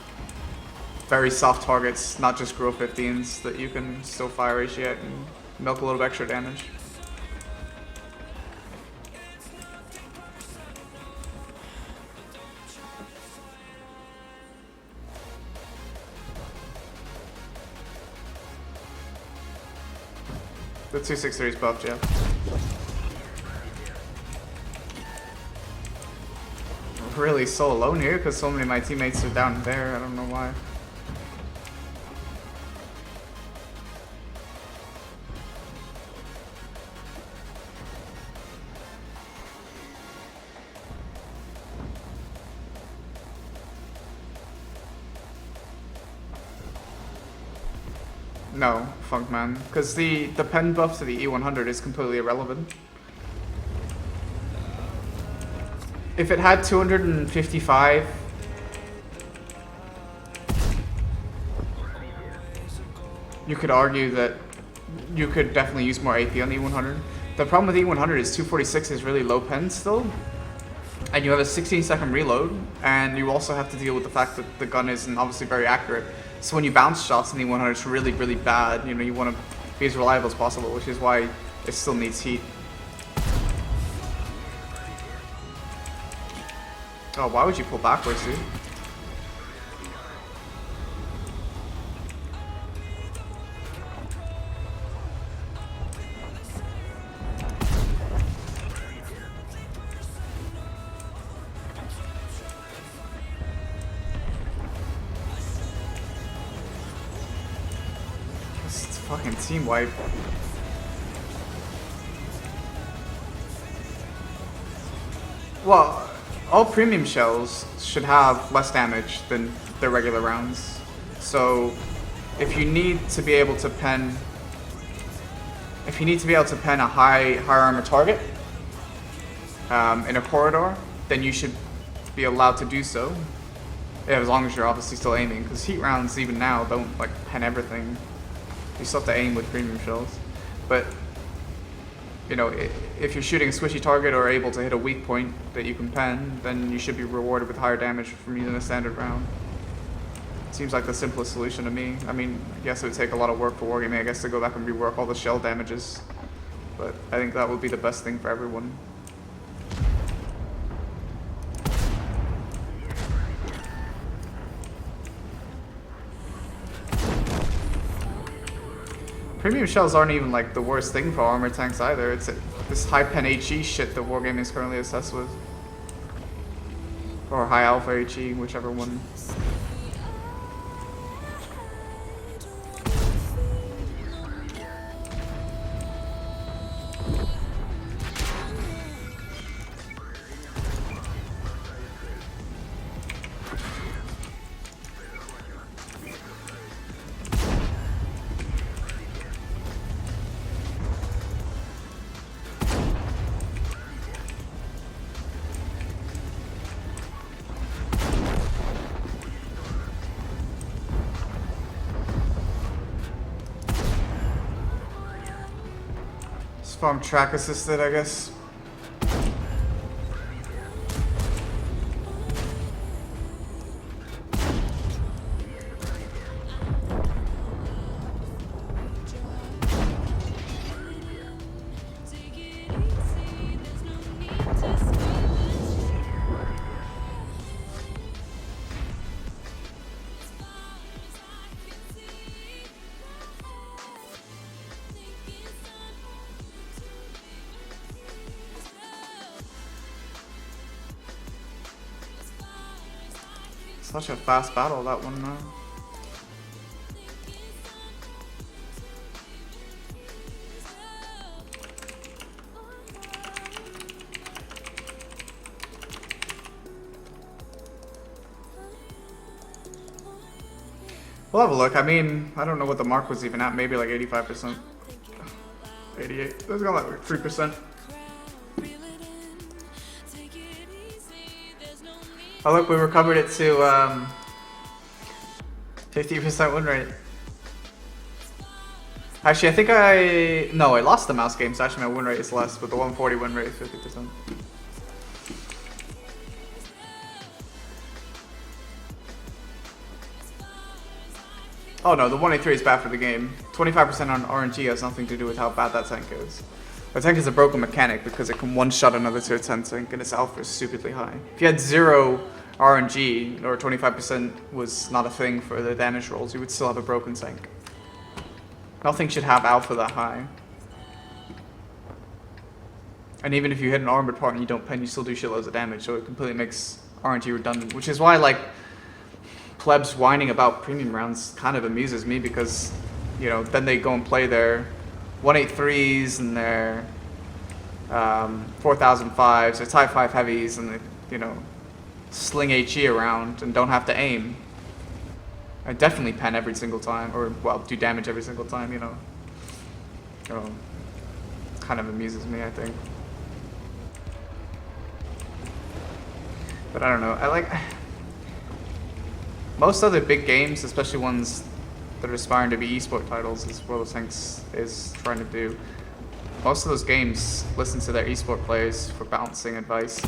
very soft targets, not just Grille 15s, that you can still fire HE at and milk a little bit extra damage. The 263 is buffed, yeah. I'm really so alone here because so many of my teammates are down there. I don't know why. No, Funkman, because the pen buff to the E100 is completely irrelevant. If it had 255, you could argue that you could definitely use more AP on the E100. The problem with the E100 is 246 is really low pen still, and you have a 16-second reload, and you also have to deal with the fact that the gun isn't obviously very accurate. So when you bounce shots in the E100, it's really, really bad. You know, you want to be as reliable as possible, which is why it still needs heat. Oh, why would you pull backwards, dude? fucking team wipe. Well, all premium shells should have less damage than their regular rounds. So if you need to be able to pen a high armor target in a corridor, then you should be allowed to do so. Yeah, as long as you're obviously still aiming, because heat rounds even now don't like pen everything. You still have to aim with premium shells. But you know, if you're shooting a squishy target or able to hit a weak point that you can pen, then you should be rewarded with higher damage from using a standard round. Seems like the simplest solution to me. I mean, I guess it would take a lot of work for Wargaming, I guess, to go back and rework all the shell damages. But I think that would be the best thing for everyone. Premium shells aren't even like the worst thing for armor tanks either. It's this high pen HE shit that Wargaming is currently obsessed with. Or high alpha HE, whichever one. Farm track assisted, I guess. Such a fast battle, that one, though. We'll have a look. I mean, I don't know what the mark was even at. Maybe like 85%. 88. Let's go like 3%. Oh look, we recovered it to 50% win rate. Actually, I think I lost the mouse game, so actually my win rate is less, but the 140 win rate is 50%. Oh no, the 183 is bad for the game. 25% on RNG has nothing to do with how bad that tank is. The tank is a broken mechanic because it can one-shot another tier 10 tank and its alpha is stupidly high. If you had 0 RNG or 25% was not a thing for the damage rolls, you would still have a broken tank. Nothing should have alpha that high. And even if you hit an armored part and you don't pen, you still do shitloads of damage, so it completely makes RNG redundant, which is why like plebs whining about premium rounds kind of amuses me because, you know, then they go and play their 183s and their 4005s, their Type 5 heavies, and they, you know, sling HE around and don't have to aim. I definitely pen every single time, or well, do damage every single time, you know. Kind of amuses me, I think. But I don't know, I like most other big games, especially ones that are aspiring to be esport titles, as World of Tanks is trying to do. Most of those games listen to their esport players for balancing advice.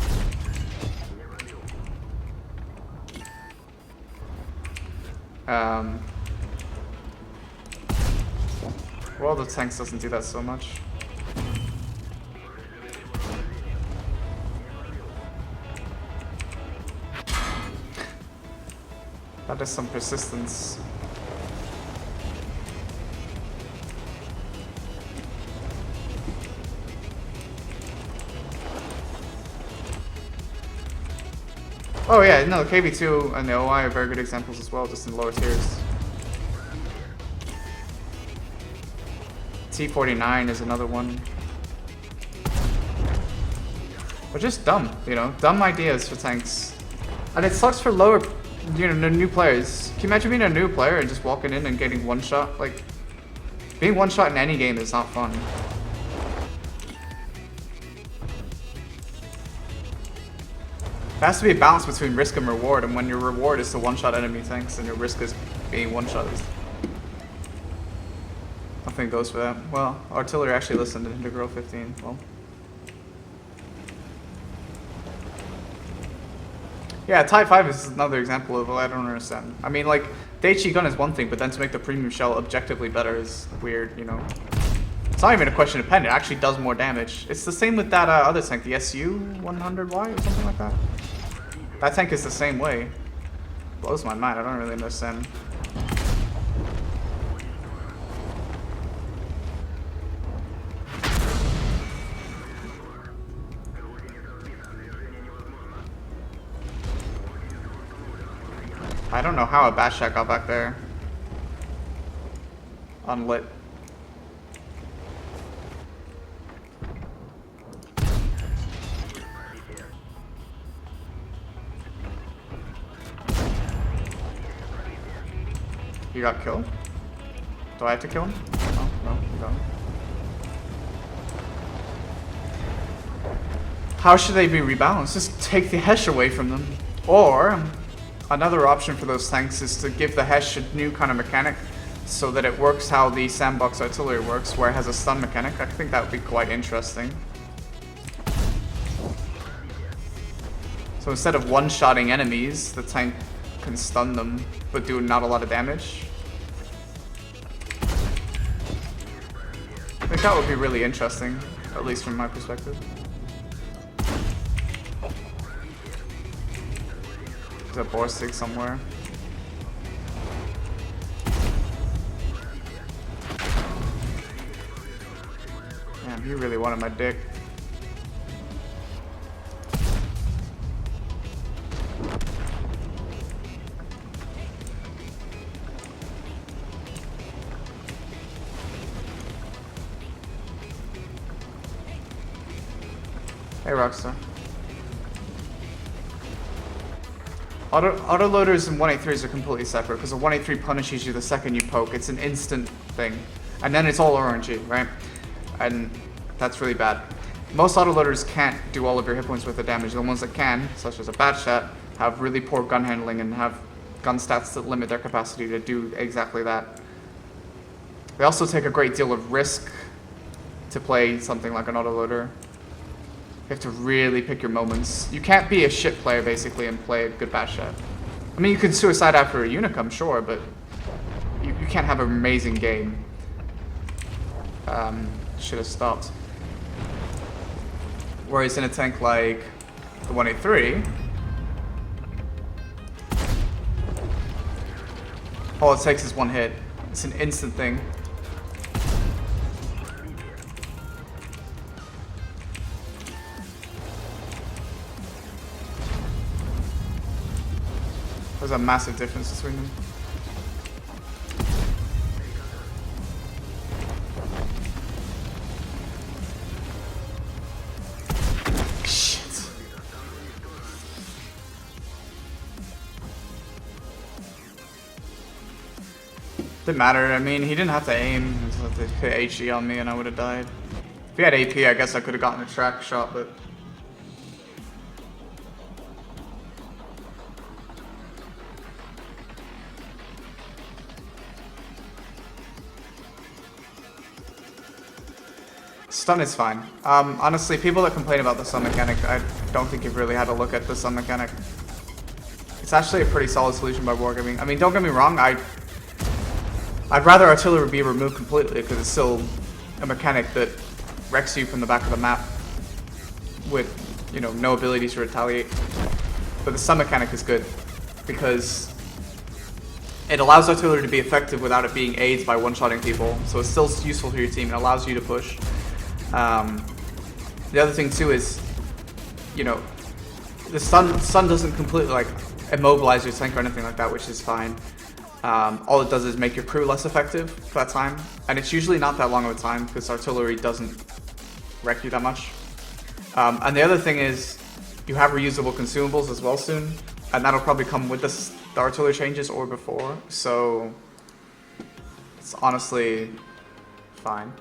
World of Tanks doesn't do that so much. That is some persistence. Oh yeah, no, the KV2 and the OI are very good examples as well, just in lower tiers. T-49 is another one. But just dumb, you know, dumb ideas for tanks. And it sucks for lower, you know, new players. Can you imagine being a new player and just walking in and getting one shot? Like, being one shot in any game is not fun. There has to be a balance between risk and reward, and when your reward is to one-shot enemy tanks and your risk is being one-shot, nothing goes for that. Well, artillery actually listened to Integral 15. Well, yeah, Type 5 is another example of what I don't understand. I mean, like, the HE gun is one thing, but then to make the premium shell objectively better is weird, you know. It's not even a question of pen, it actually does more damage. It's the same with that other tank, the SU-100Y or something like that. That tank is the same way. Blows my mind, I don't really understand. I don't know how a Batshot got back there. Unlit. You got killed? Do I have to kill him? Oh, no, you don't. How should they be rebalanced? Just take the Hesh away from them. Or, another option for those tanks is to give the Hesh a new kind of mechanic so that it works how the Sandbox artillery works, where it has a stun mechanic. I think that would be quite interesting. So instead of one-shotting enemies, the tank can stun them, but do not a lot of damage. I think that would be really interesting, at least from my perspective. There's a Borsig somewhere. Damn, you really wanted my dick. Hey, Rockstar. Autoloaders and 183s are completely separate because a 183 punishes you the second you poke. It's an instant thing. And then it's all RNG, right? And that's really bad. Most autoloaders can't do all of your hit points with the damage. The ones that can, such as a Batshot, have really poor gun handling and have gun stats that limit their capacity to do exactly that. They also take a great deal of risk to play something like an autoloader. You have to really pick your moments. You can't be a shit player, basically, and play a good Batshot. I mean, you can suicide after a Unicum, sure, but you can't have an amazing game. Should have stopped. Whereas in a tank like the 183, all it takes is one hit. It's an instant thing. There's a massive difference between them. Shit. Didn't matter. I mean, he didn't have to aim. He just had to hit HE on me and I would have died. If he had AP, I guess I could have gotten a track shot, but... Stun is fine. Honestly, people that complain about the stun mechanic, I don't think you've really had a look at the stun mechanic. It's actually a pretty solid solution by Wargaming. I mean, don't get me wrong, I'd rather artillery be removed completely because it's still a mechanic that wrecks you from the back of the map with, you know, no ability to retaliate. But the stun mechanic is good because it allows artillery to be effective without it being aids by one-shotting people. So it's still useful for your team and allows you to push. The other thing too is, you know, the stun doesn't completely like immobilize your tank or anything like that, which is fine. all it does is make your crew less effective for that time, and it's usually not that long of a time because artillery doesn't wreck you that much. And the other thing is you have reusable consumables as well soon, and that'll probably come with the artillery changes or before, so it's honestly fine.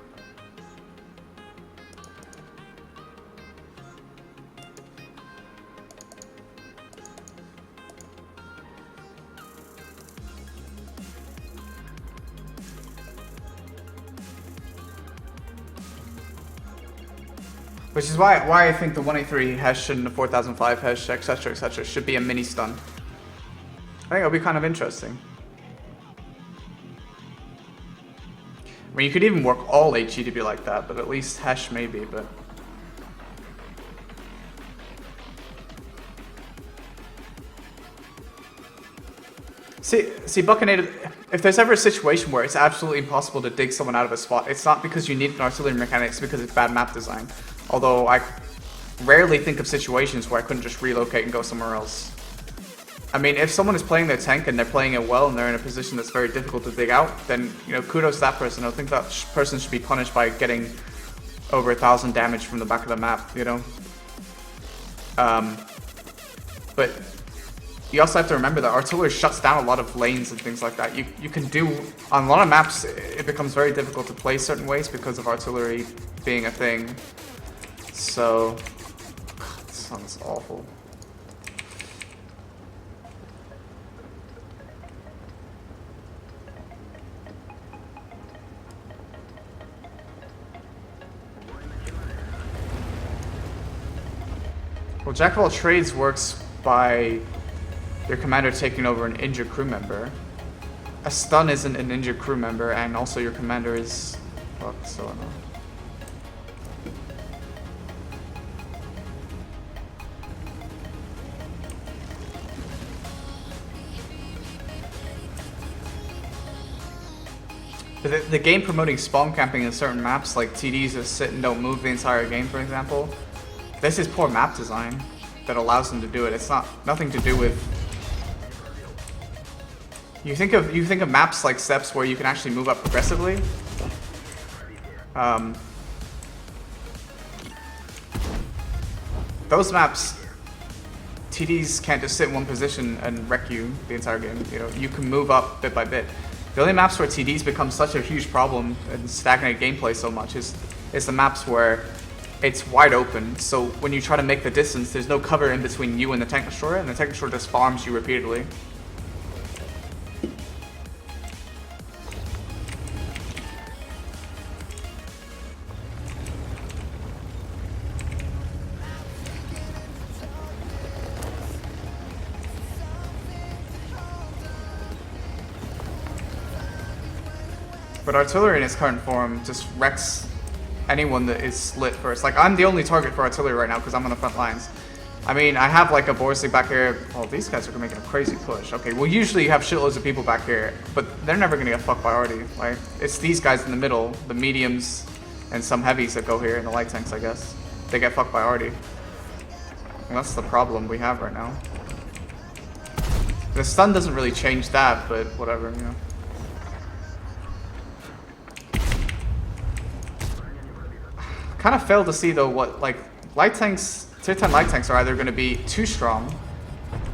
Which is why I think the 183 Hesh and the 4005 Hesh, etc., should be a mini stun. I think it'll be kind of interesting. I mean, you could even work all HE to be like that, but at least Hesh maybe, but... See, Buccinator, if there's ever a situation where it's absolutely impossible to dig someone out of a spot, it's not because you need an artillery mechanic, it's because it's bad map design. Although I rarely think of situations where I couldn't just relocate and go somewhere else. I mean, if someone is playing their tank and they're playing it well and they're in a position that's very difficult to dig out, then, you know, kudos to that person. I think that person should be punished by getting over 1,000 damage from the back of the map, you know? But you also have to remember that artillery shuts down a lot of lanes and things like that. You can do, on a lot of maps, it becomes very difficult to play certain ways because of artillery being a thing. So, God, this sounds awful. Well, Jack of all trades works by your commander taking over an injured crew member. A stun isn't an injured crew member, and also your commander is fucked, so I don't know. The game promoting spawn camping in certain maps, like TDs that sit and don't move the entire game, for example, this is poor map design that allows them to do it. It's nothing to do with. You think of maps like Steppes where you can actually move up progressively. Those maps, TDs can't just sit in one position and wreck you the entire game. You know, you can move up bit by bit. The only maps where TDs become such a huge problem and stagnate gameplay so much is the maps where it's wide open. So when you try to make the distance, there's no cover in between you and the tank destroyer, and the tank destroyer just farms you repeatedly. But artillery in its current form just wrecks anyone that is split first. Like, I'm the only target for artillery right now because I'm on the front lines. I mean, I have like a Borsig back here. Oh, these guys are making a crazy push. Okay, well usually you have shitloads of people back here, but they're never gonna get fucked by Artie. Like, it's these guys in the middle, the mediums, and some heavies that go here, and the light tanks, I guess. They get fucked by Artie. And that's the problem we have right now. The stun doesn't really change that, but whatever, you know. Kind of failed to see though what, like, light tanks, tier 10 light tanks are either going to be too strong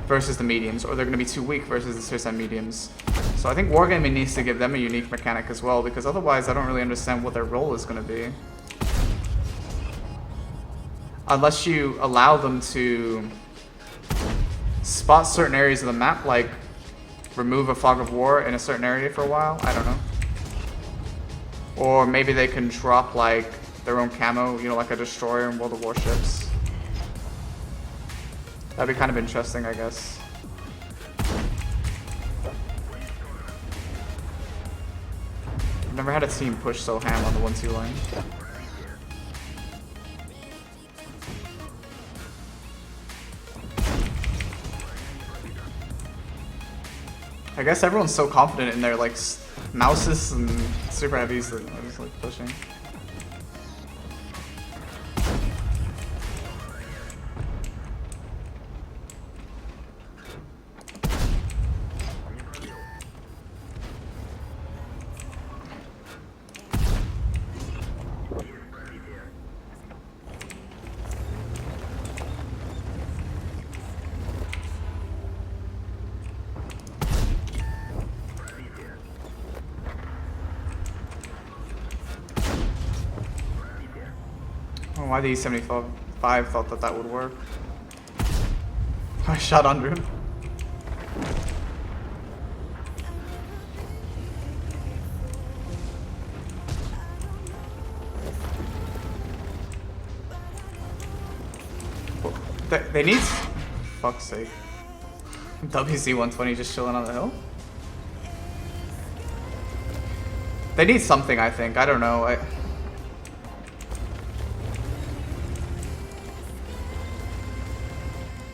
versus the mediums, or they're going to be too weak versus the tier 10 mediums. So I think Wargaming needs to give them a unique mechanic as well, because otherwise I don't really understand what their role is going to be. Unless you allow them to spot certain areas of the map, like remove a fog of war in a certain area for a while, I don't know. Or maybe they can drop like their own camo, you know, like a destroyer in World of Warships. That'd be kind of interesting, I guess. I've never had a team push so ham on the 1-2 line. I guess everyone's so confident in their like mouses and super heavies that they're just like pushing. Why the E75 thought that that would work. I shot under him. They need... Fuck's sake. WZ-120 just chilling on the hill? They need something, I think. I don't know.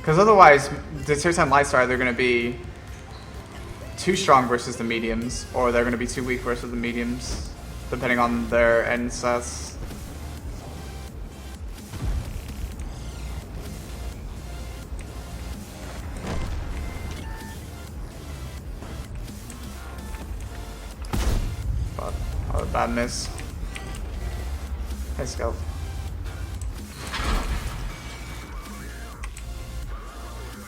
Because otherwise, the tier 10 lights are either going to be too strong versus the mediums, or they're going to be too weak versus the mediums, depending on their end sets. Oh, bad miss. Let's go.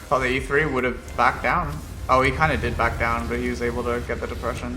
Thought the E3 would have backed down. Oh, he kind of did back down, but he was able to get the depression.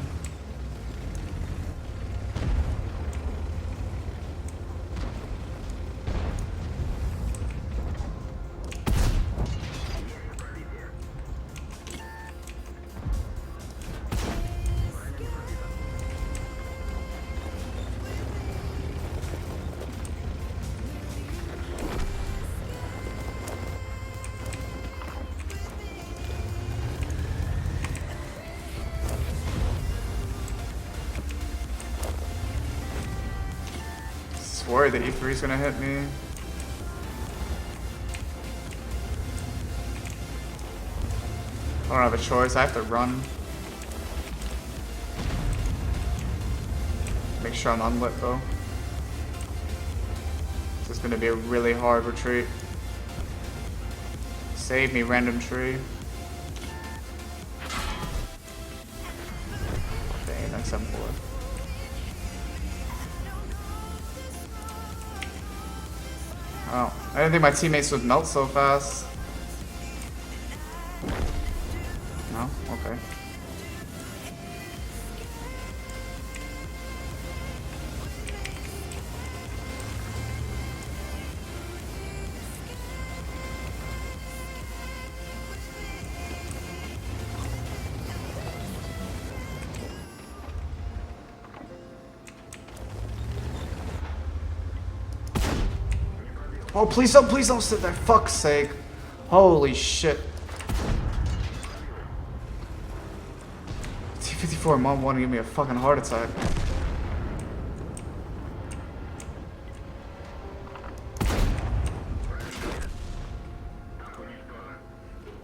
Worried that E3 is gonna hit me. I don't have a choice, I have to run. Make sure I'm unlit though. This is gonna be a really hard retreat. Save me, random tree. Dang, that's M4. Oh, I didn't think my teammates would melt so fast. No? Okay. Oh, please don't sit there. Fuck's sake. Holy shit. T-54 mom wanted to give me a fucking heart attack.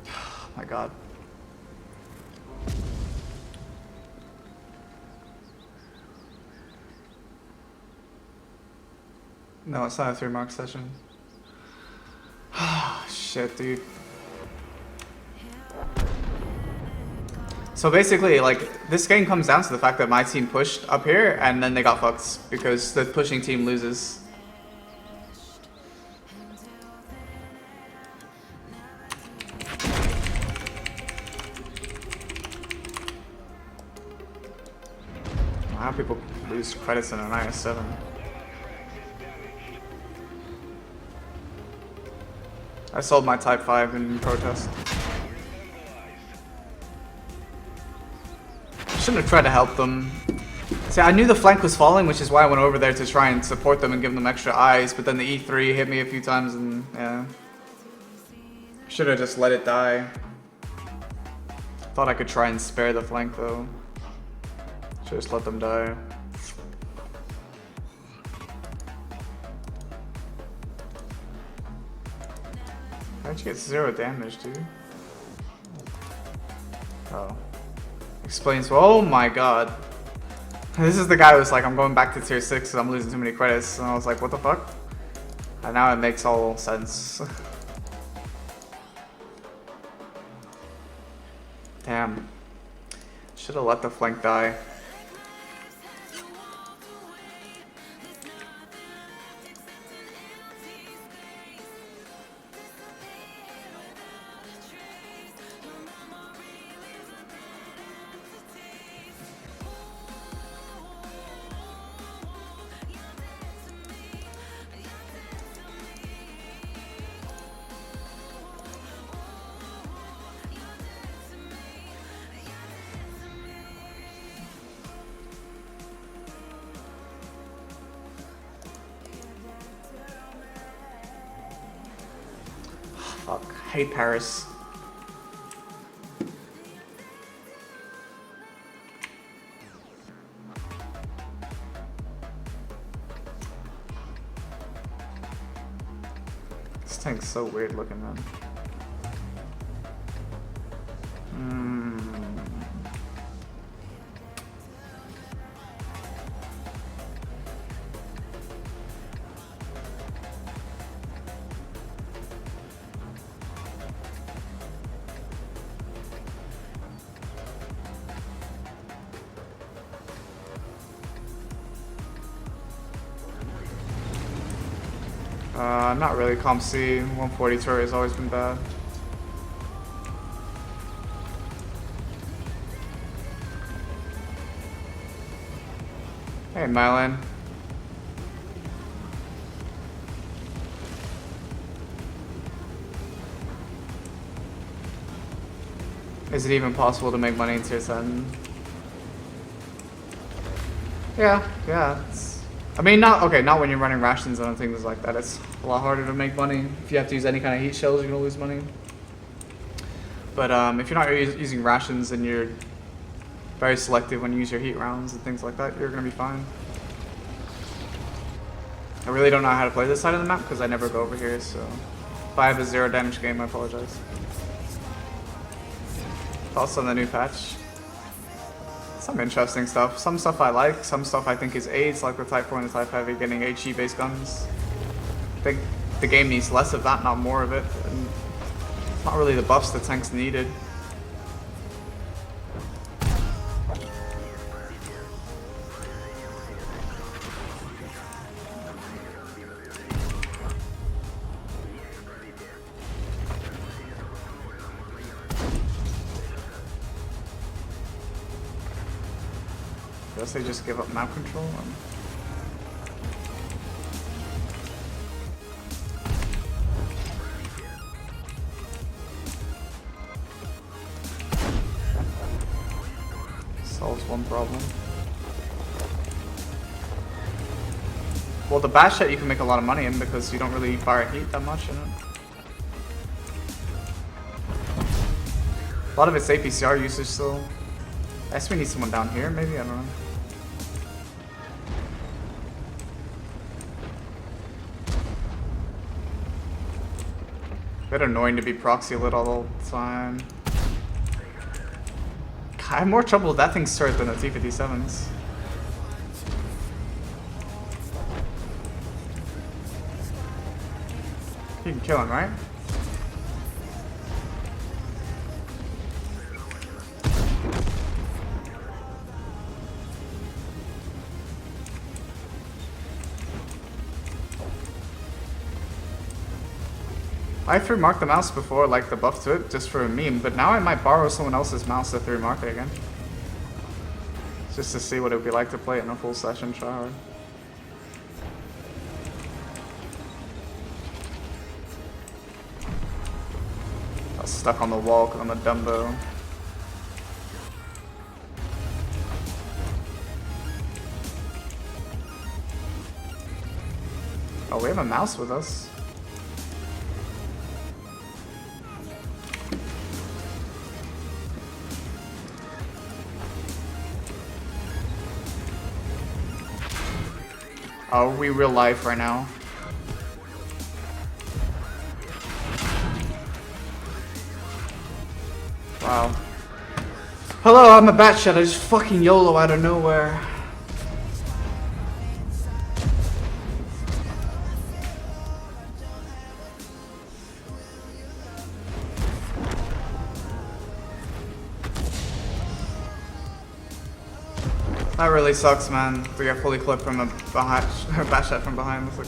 Oh my god. No, it's not a 3-mark session. Shit, dude. So basically, like, this game comes down to the fact that my team pushed up here and then they got fucked because the pushing team loses. How people lose credits in an IS-7? I sold my Type 5 in protest. Shouldn't have tried to help them. See, I knew the flank was falling, which is why I went over there to try and support them and give them extra eyes, but then the E3 hit me a few times and, yeah. Should have just let it die. Thought I could try and spare the flank, though. Should just let them die. How'd you get 0 damage, dude? Oh. Explains. Oh my god. This is the guy who was like, I'm going back to tier 6 because I'm losing too many credits. And I was like, what the fuck? And now it makes all sense. Damn. Should have let the flank die. hate Paris. This tank's so weird looking, man. Not really. Comp C, 140 turret has always been bad. Hey, Mylan. Is it even possible to make money in tier 7? Yeah. I mean, not when you're running rations and things like that. It's a lot harder to make money. If you have to use any kind of heat shells, you're gonna lose money. But if you're not using rations and you're very selective when you use your heat rounds and things like that, you're gonna be fine. I really don't know how to play this side of the map because I never go over here, so if I have a 0 damage game, I apologize. Thoughts on the new patch? Some interesting stuff. Some stuff I like, some stuff I think is AIDS, like the Type 4 and the Type Heavy getting HE based guns. I think the game needs less of that, not more of it. And it's not really the buffs the tanks needed. I guess they just give up map control. Solves one problem. Well, the Bashet you can make a lot of money in because you don't really fire heat that much in it. A lot of it's APCR usage still. I guess we need someone down here, maybe? I don't know. Bit annoying to be proxy lit all the time. I have more trouble with that thing's turret than the T-57s. You can kill him, right? I 3-marked the mouse before, like the buff to it, just for a meme, but now I might borrow someone else's mouse to 3-mark it again. Just to see what it would be like to play it in a full session tryhard. I was stuck on the wall because I'm a Dumbo. Oh, we have a mouse with us. Oh, are we real life right now? Wow. Hello, I'm a Batshot. I just fucking YOLO out of nowhere. That really sucks, man, to get fully clipped from a Batshot from behind. It's like...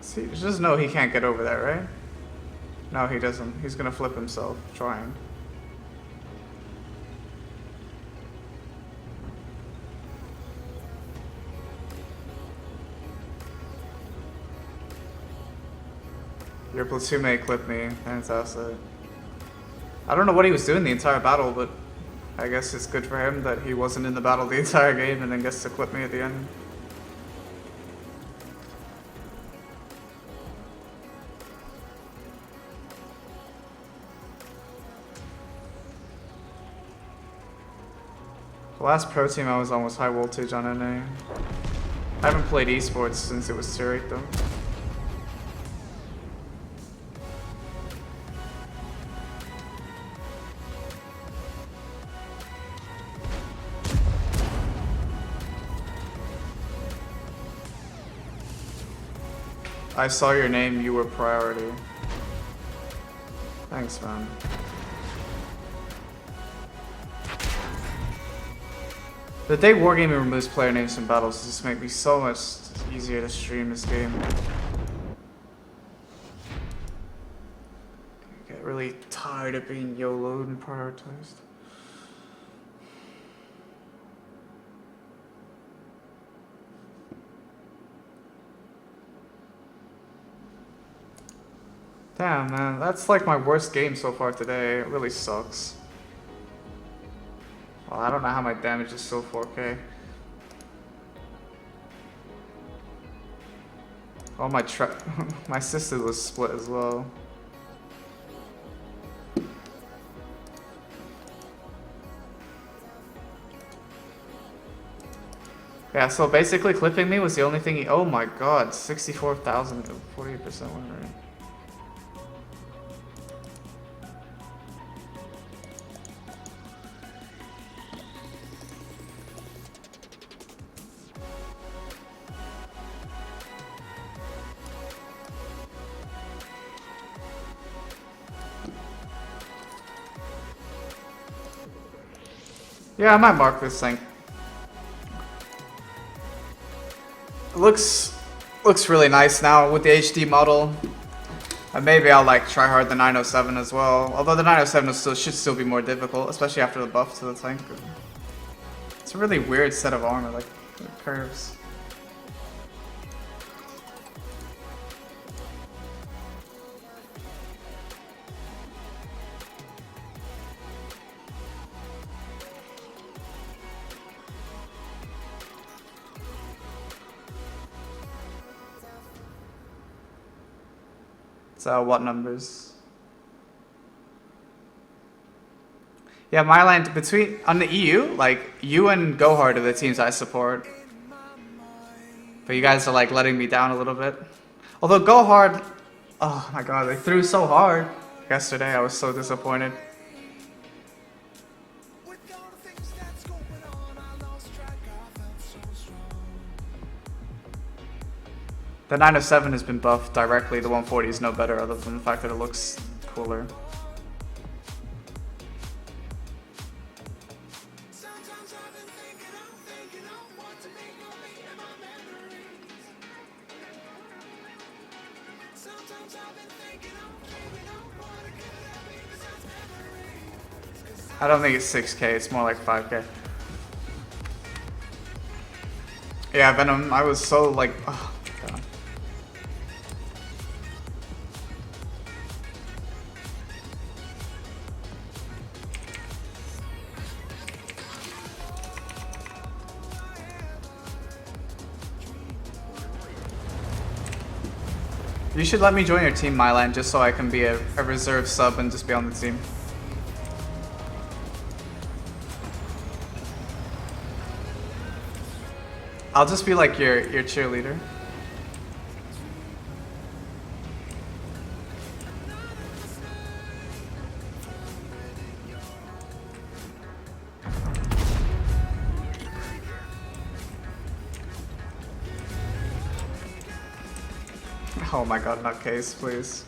See, just know he can't get over there, right? No, he doesn't. He's gonna flip himself, trying. Your platoon mate clipped me. Fantastic. I don't know what he was doing the entire battle, but I guess it's good for him that he wasn't in the battle the entire game and then gets to clip me at the end. The last pro team I was on was high voltage on NA. I haven't played esports since it was tier 8 though. I saw your name, you were priority. Thanks, man. The day Wargaming removes player names from battles just make me so much easier to stream this game. I get really tired of being YOLO'd and prioritized. Damn, man, that's like my worst game so far today. It really sucks. Well, I don't know how my damage is still 4K. Oh, my sister was split as well. Yeah, so basically clipping me was the only thing oh my god, 64,000, 48% win rate. Yeah, I might mark this thing. It looks really nice now with the HD model. And maybe I'll like try hard the 907 as well. Although the 907 should still be more difficult, especially after the buff to the tank. It's a really weird set of armor, like the curves. So what numbers? Yeah, my line between on the EU, like you and Gohard are the teams I support. But you guys are like letting me down a little bit. Although Gohard, oh my god, they threw so hard yesterday. I was so disappointed. The 907 has been buffed directly, the 140 is no better other than the fact that it looks cooler. I don't think it's 6K, it's more like 5K. Yeah, Venom, I was so like, oh god. You should let me join your team, Mylan, just so I can be a reserve sub and just be on the team. I'll just be like your cheerleader. Oh my god, nutcase, please.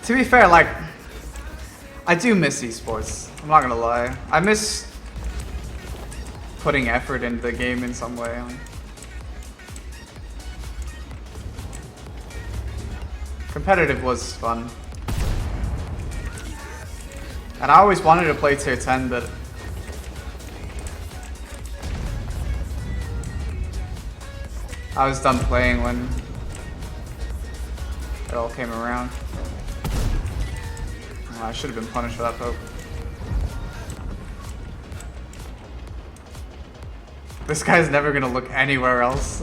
To be fair, like, I do miss esports. I'm not gonna lie. I miss putting effort into the game in some way. Competitive was fun. And I always wanted to play tier 10, but I was done playing when it all came around. Oh, I should have been punished for that poke. This guy's never gonna look anywhere else.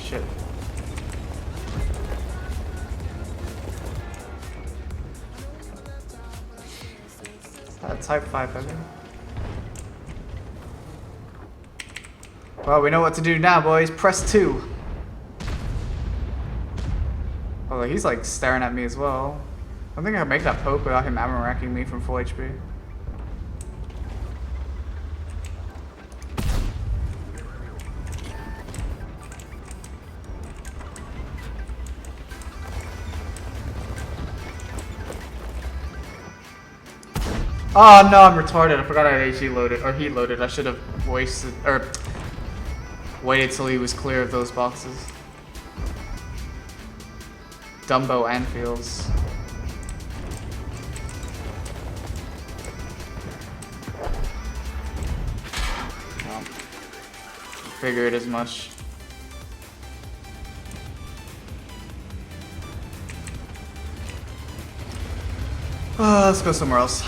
Shit. Type 5, I think. Well, we know what to do now, boys. Press 2. Oh, he's like staring at me as well. I think I can make that poke without him ammo racking me from full HP. Oh no, I'm retarded. I forgot I had HE loaded, or heat loaded. I should have wasted, or waited till he was clear of those boxes. Dumbo Anfields. Well, figured as much. Let's go somewhere else.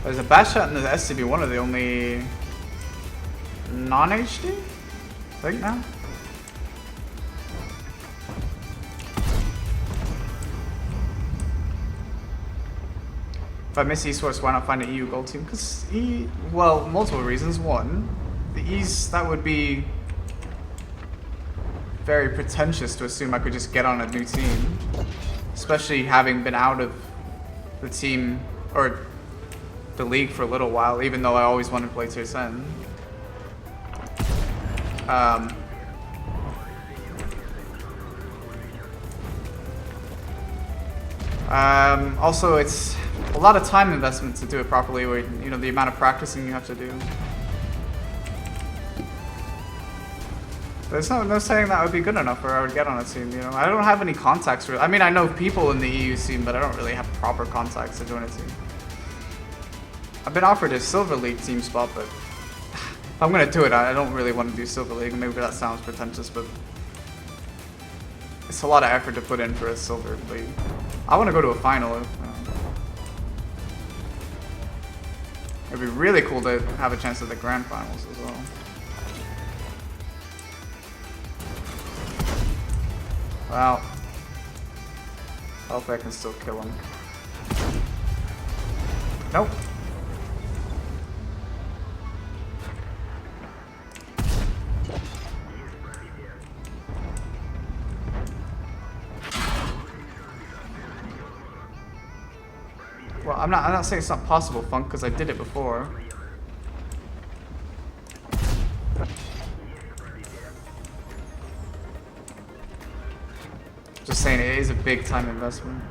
There's a Bat Shot and the SCB, one of the only non-HD? I think now. If I miss esports, why not find an EU gold team? Because well, multiple reasons. One, the E's, that would be very pretentious to assume I could just get on a new team. Especially having been out of the team, or the league for a little while, even though I always wanted to play tier 10. Also, it's a lot of time investment to do it properly, where, you know, the amount of practicing you have to do. There's no saying that would be good enough or I would get on a team, you know. I don't have any contacts I mean, I know people in the EU scene, but I don't really have proper contacts to join a team. I've been offered a Silver League team spot, but if I'm gonna do it, I don't really want to do Silver League. Maybe that sounds pretentious, but it's a lot of effort to put in for a Silver League. I want to go to a final. It'd be really cool to have a chance at the grand finals as well. Wow. Hopefully I can still kill him. Nope. Well, I'm not saying it's not possible, Funk, because I did it before. Just saying, it is a big time investment.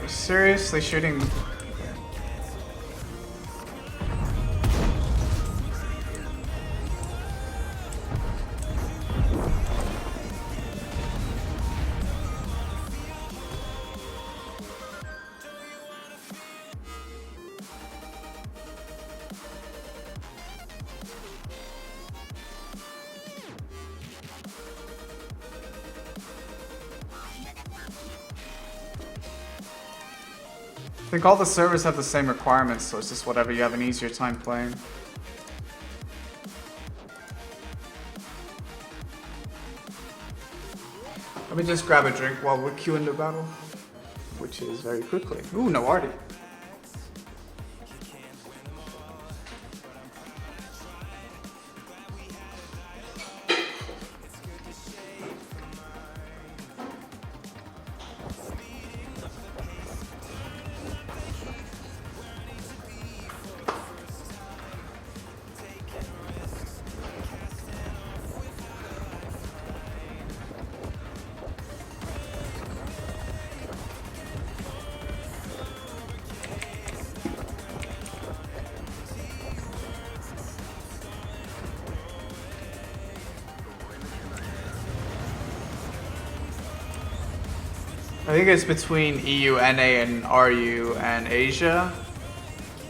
Seriously shooting? think all the servers have the same requirements, so it's just whatever you have an easier time playing. Let me just grab a drink while we're queuing the battle, which is very quickly. Ooh, no Artie. I think it's between EU, NA, and RU and Asia.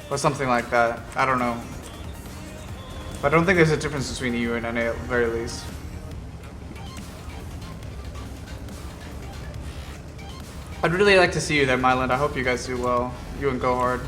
Or something like that. I don't know. But I don't think there's a difference between EU and NA at the very least. I'd really like to see you there, Myland. I hope you guys do well. You and Go Hard.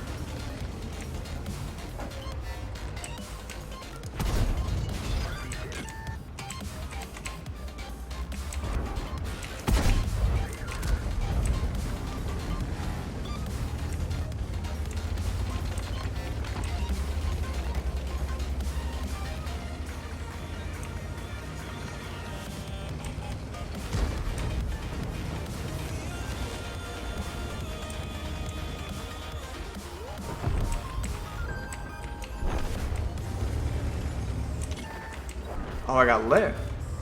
Oh, I got lit.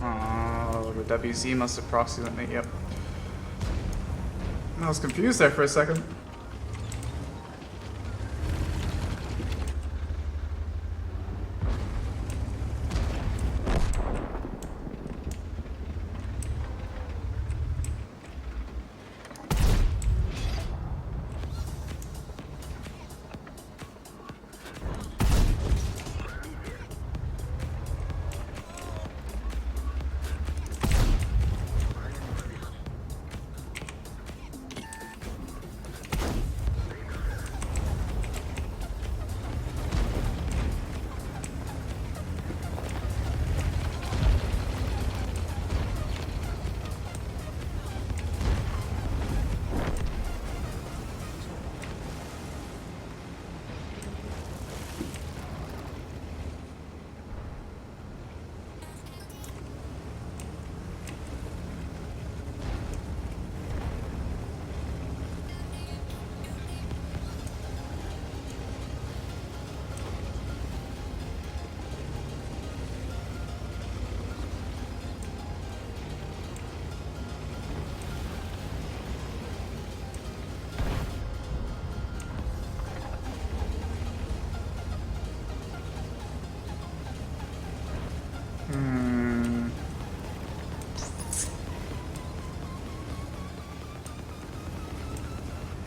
Oh, the WZ must have proxied me. Yep. I was confused there for a second.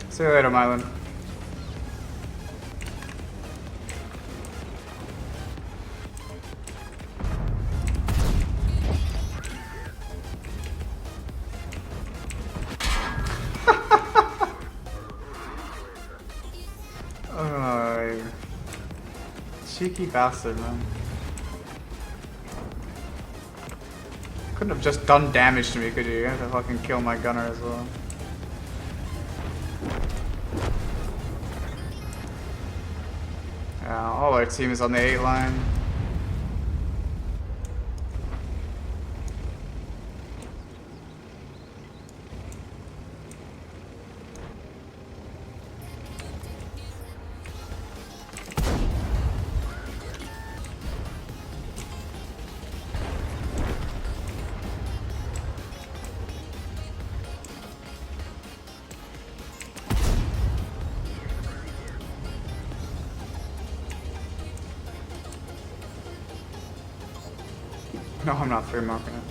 See you later, Mylan. Oh, cheeky bastard, man. Couldn't have just done damage to me, could you? You have to fucking kill my gunner as well. Yeah, all our team is on the 8 line. No, I'm not free marking it.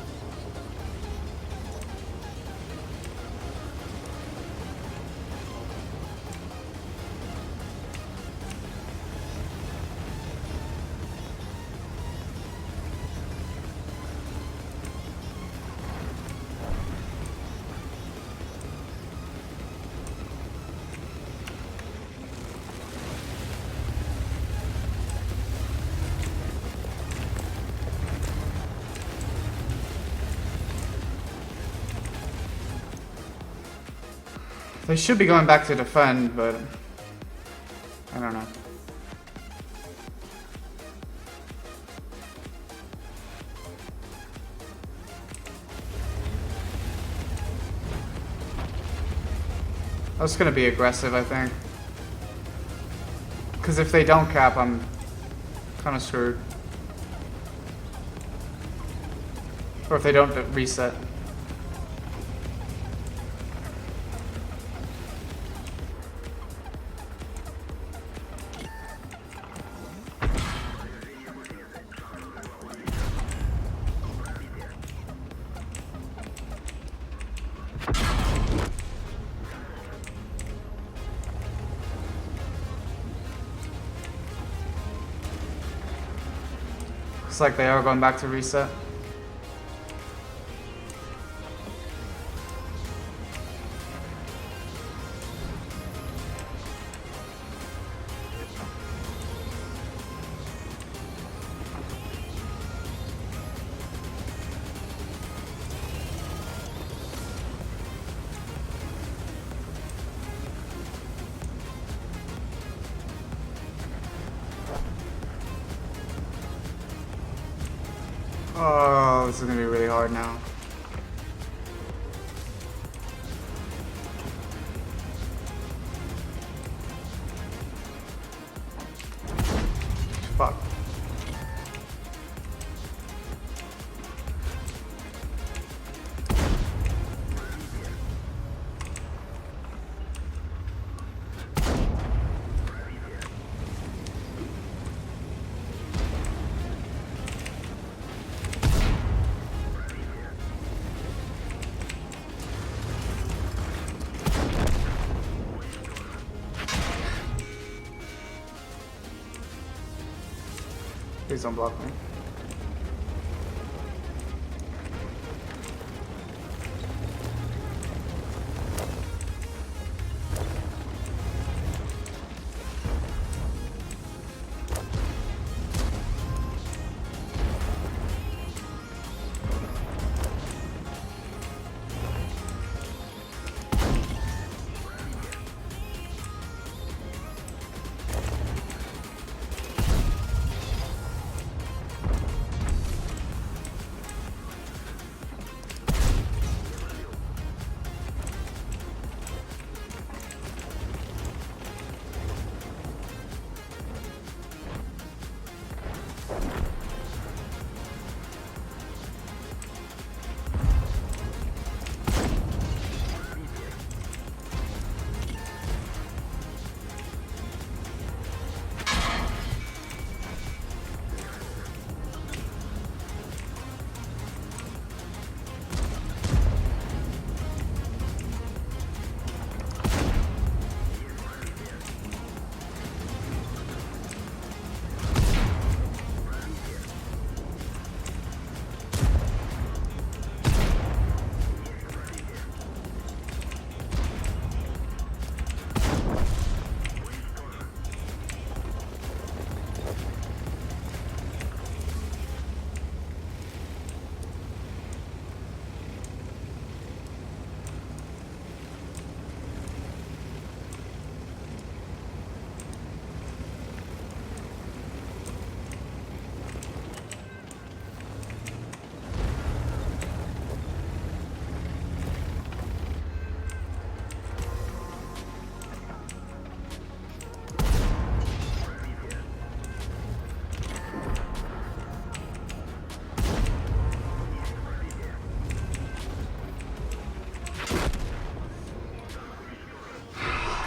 They should be going back to defend, but I don't know. That's gonna be aggressive, I think. Because if they don't cap, I'm kind of screwed. Or if they don't reset. Looks like they are going back to reset. Oh, this is gonna be really hard now. Fuck. Please don't block me.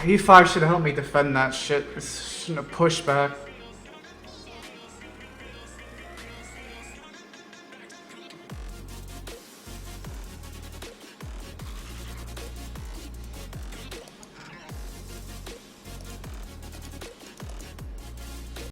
E5 should help me defend that shit. It shouldn't have pushed back.